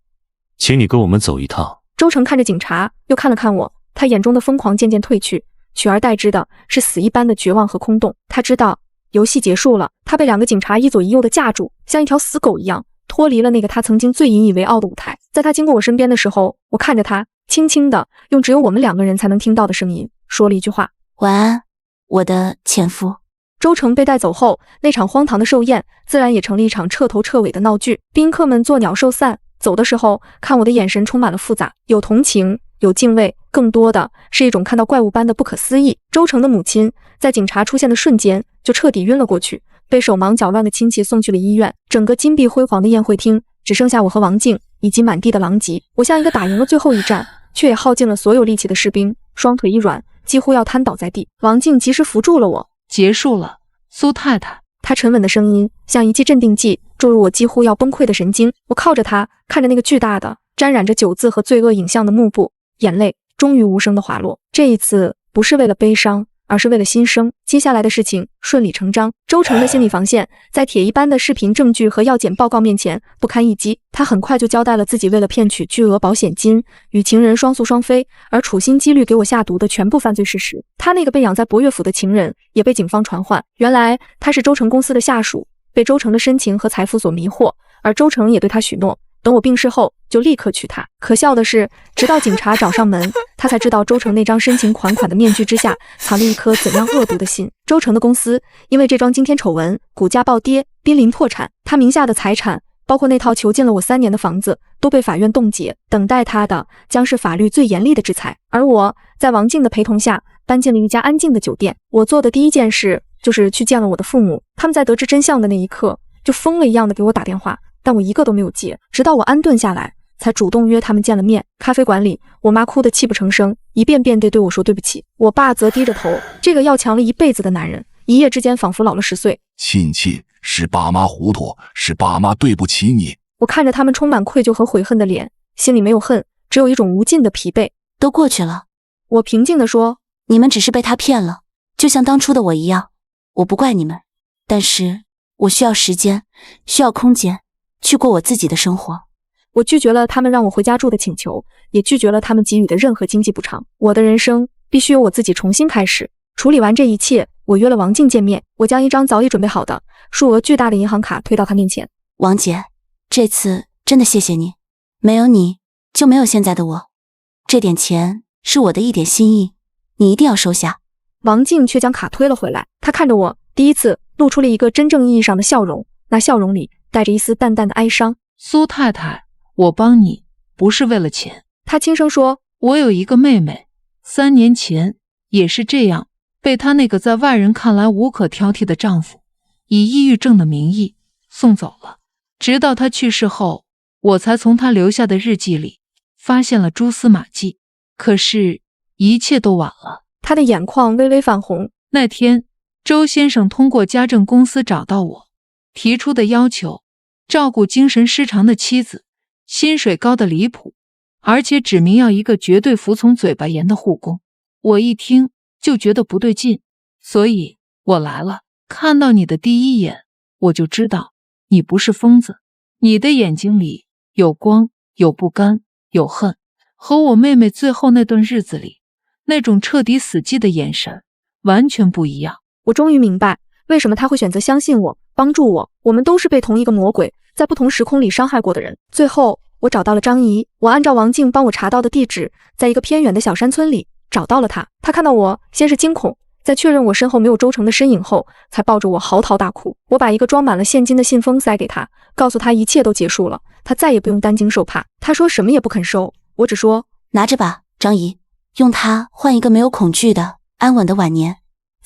请你跟我们走一趟。周成看着警察，又看了看我，他眼中的疯狂渐渐褪去，取而代之的是死一般的绝望和空洞。他知道游戏结束了，他被2个警察一左一右的架住，像一条死狗一样脱离了那个他曾经最引以为傲的舞台。在他经过我身边的时候，我看着他，轻轻的用只有我们2个人才能听到的声音说了一句话：晚安，我的前夫。周成被带走后，那场荒唐的寿宴自然也成了一场彻头彻尾的闹剧。宾客们作鸟兽散，走的时候看我的眼神充满了复杂，有同情，有敬畏，更多的是一种看到怪物般的不可思议。周成的母亲在警察出现的瞬间就彻底晕了过去，被手忙脚乱的亲戚送去了医院。整个金碧辉煌的宴会厅只剩下我和王静以及满地的狼藉。我像一个打赢了最后一战却也耗尽了所有力气的士兵，双腿一软，几乎要瘫倒在地。王静及时扶住了我。结束了，苏太太。她沉稳的声音像一剂镇定剂，注入我几乎要崩溃的神经。我靠着她，看着那个巨大的沾染着酒渍和罪恶影像的幕布，眼泪终于无声的滑落。这一次不是为了悲伤，而是为了新生。接下来的事情顺理成章。周成的心理防线在铁一般的视频证据和药检报告面前不堪一击。他很快就交代了自己为了骗取巨额保险金，与情人双宿双飞，而处心积虑给我下毒的全部犯罪事实。他那个被养在博悦府的情人也被警方传唤，原来他是周成公司的下属，被周成的深情和财富所迷惑，而周成也对他许诺，等我病逝后就立刻娶她。可笑的是，直到警察找上门，他才知道周成那张深情款款的面具之下藏着一颗怎样恶毒的心。周成的公司因为这桩惊天丑闻，股价暴跌，濒临破产。他名下的财产，包括那套囚禁了我3年的房子，都被法院冻结。等待他的将是法律最严厉的制裁。而我在王静的陪同下搬进了一家安静的酒店。我做的第一件事就是去见了我的父母。他们在得知真相的那一刻就疯了一样的给我打电话，但我一个都没有接，直到我安顿下来才主动约他们见了面。咖啡馆里，我妈哭得泣不成声，一遍遍地对我说对不起。我爸则低着头，这个要强了一辈子的男人，一夜之间仿佛老了10岁。亲，是爸妈糊涂，是爸妈对不起你。我看着他们充满愧疚和悔恨的脸，心里没有恨，只有一种无尽的疲惫。都过去了，我平静地说，你们只是被他骗了，就像当初的我一样。我不怪你们，但是我需要时间，需要空间，去过我自己的生活。我拒绝了他们让我回家住的请求，也拒绝了他们给予的任何经济补偿。我的人生必须由我自己重新开始。处理完这一切，我约了王静见面。我将一张早已准备好的数额巨大的银行卡推到她面前。王姐，这次真的谢谢你，没有你就没有现在的我。这点钱是我的一点心意，你一定要收下。王静却将卡推了回来，她看着我，第一次露出了一个真正意义上的笑容，那笑容里带着一丝淡淡的哀伤。苏太太，我帮你不是为了钱。她轻声说，我有一个妹妹，3年前也是这样，被她那个在外人看来无可挑剔的丈夫以抑郁症的名义送走了。直到她去世后，我才从她留下的日记里发现了蛛丝马迹，可是一切都晚了。她的眼眶微微泛红。那天周先生通过家政公司找到我，提出的要求，照顾精神失常的妻子，薪水高得离谱，而且指明要一个绝对服从嘴巴严的护工。我一听就觉得不对劲，所以我来了。看到你的第一眼，我就知道你不是疯子，你的眼睛里有光，有不甘，有恨，和我妹妹最后那段日子里那种彻底死寂的眼神完全不一样。我终于明白为什么他会选择相信我，帮助我。我们都是被同一个魔鬼在不同时空里伤害过的人。最后我找到了张怡，我按照王静帮我查到的地址，在一个偏远的小山村里找到了她。她看到我先是惊恐，在确认我身后没有周成的身影后，才抱着我嚎啕大哭。我把一个装满了现金的信封塞给她，告诉她一切都结束了，她再也不用担惊受怕。她说什么也不肯收，我只说拿着吧，张怡，用它换一个没有恐惧的安稳的晚年。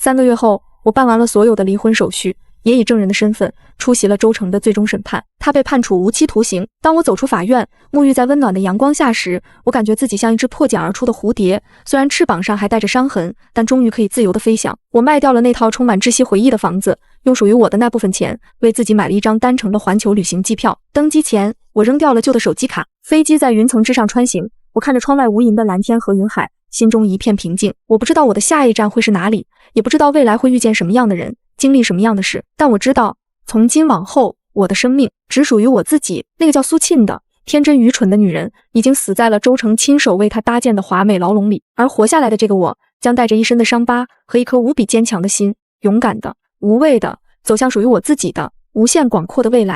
3个月后，我办完了所有的离婚手续，也以证人的身份出席了周成的最终审判。他被判处无期徒刑。当我走出法院，沐浴在温暖的阳光下时，我感觉自己像一只破茧而出的蝴蝶，虽然翅膀上还带着伤痕，但终于可以自由地飞翔。我卖掉了那套充满窒息回忆的房子，用属于我的那部分钱为自己买了一张单程的环球旅行机票。登机前，我扔掉了旧的手机卡。飞机在云层之上穿行，我看着窗外无垠的蓝天和云海，心中一片平静。我不知道我的下一站会是哪里，也不知道未来会遇见什么样的人，经历什么样的事，但我知道从今往后，我的生命只属于我自己。那个叫苏沁的天真愚蠢的女人，已经死在了周成亲手为她搭建的华美牢笼里，而活下来的这个我，将带着一身的伤疤和一颗无比坚强的心，勇敢的、无畏的走向属于我自己的无限广阔的未来。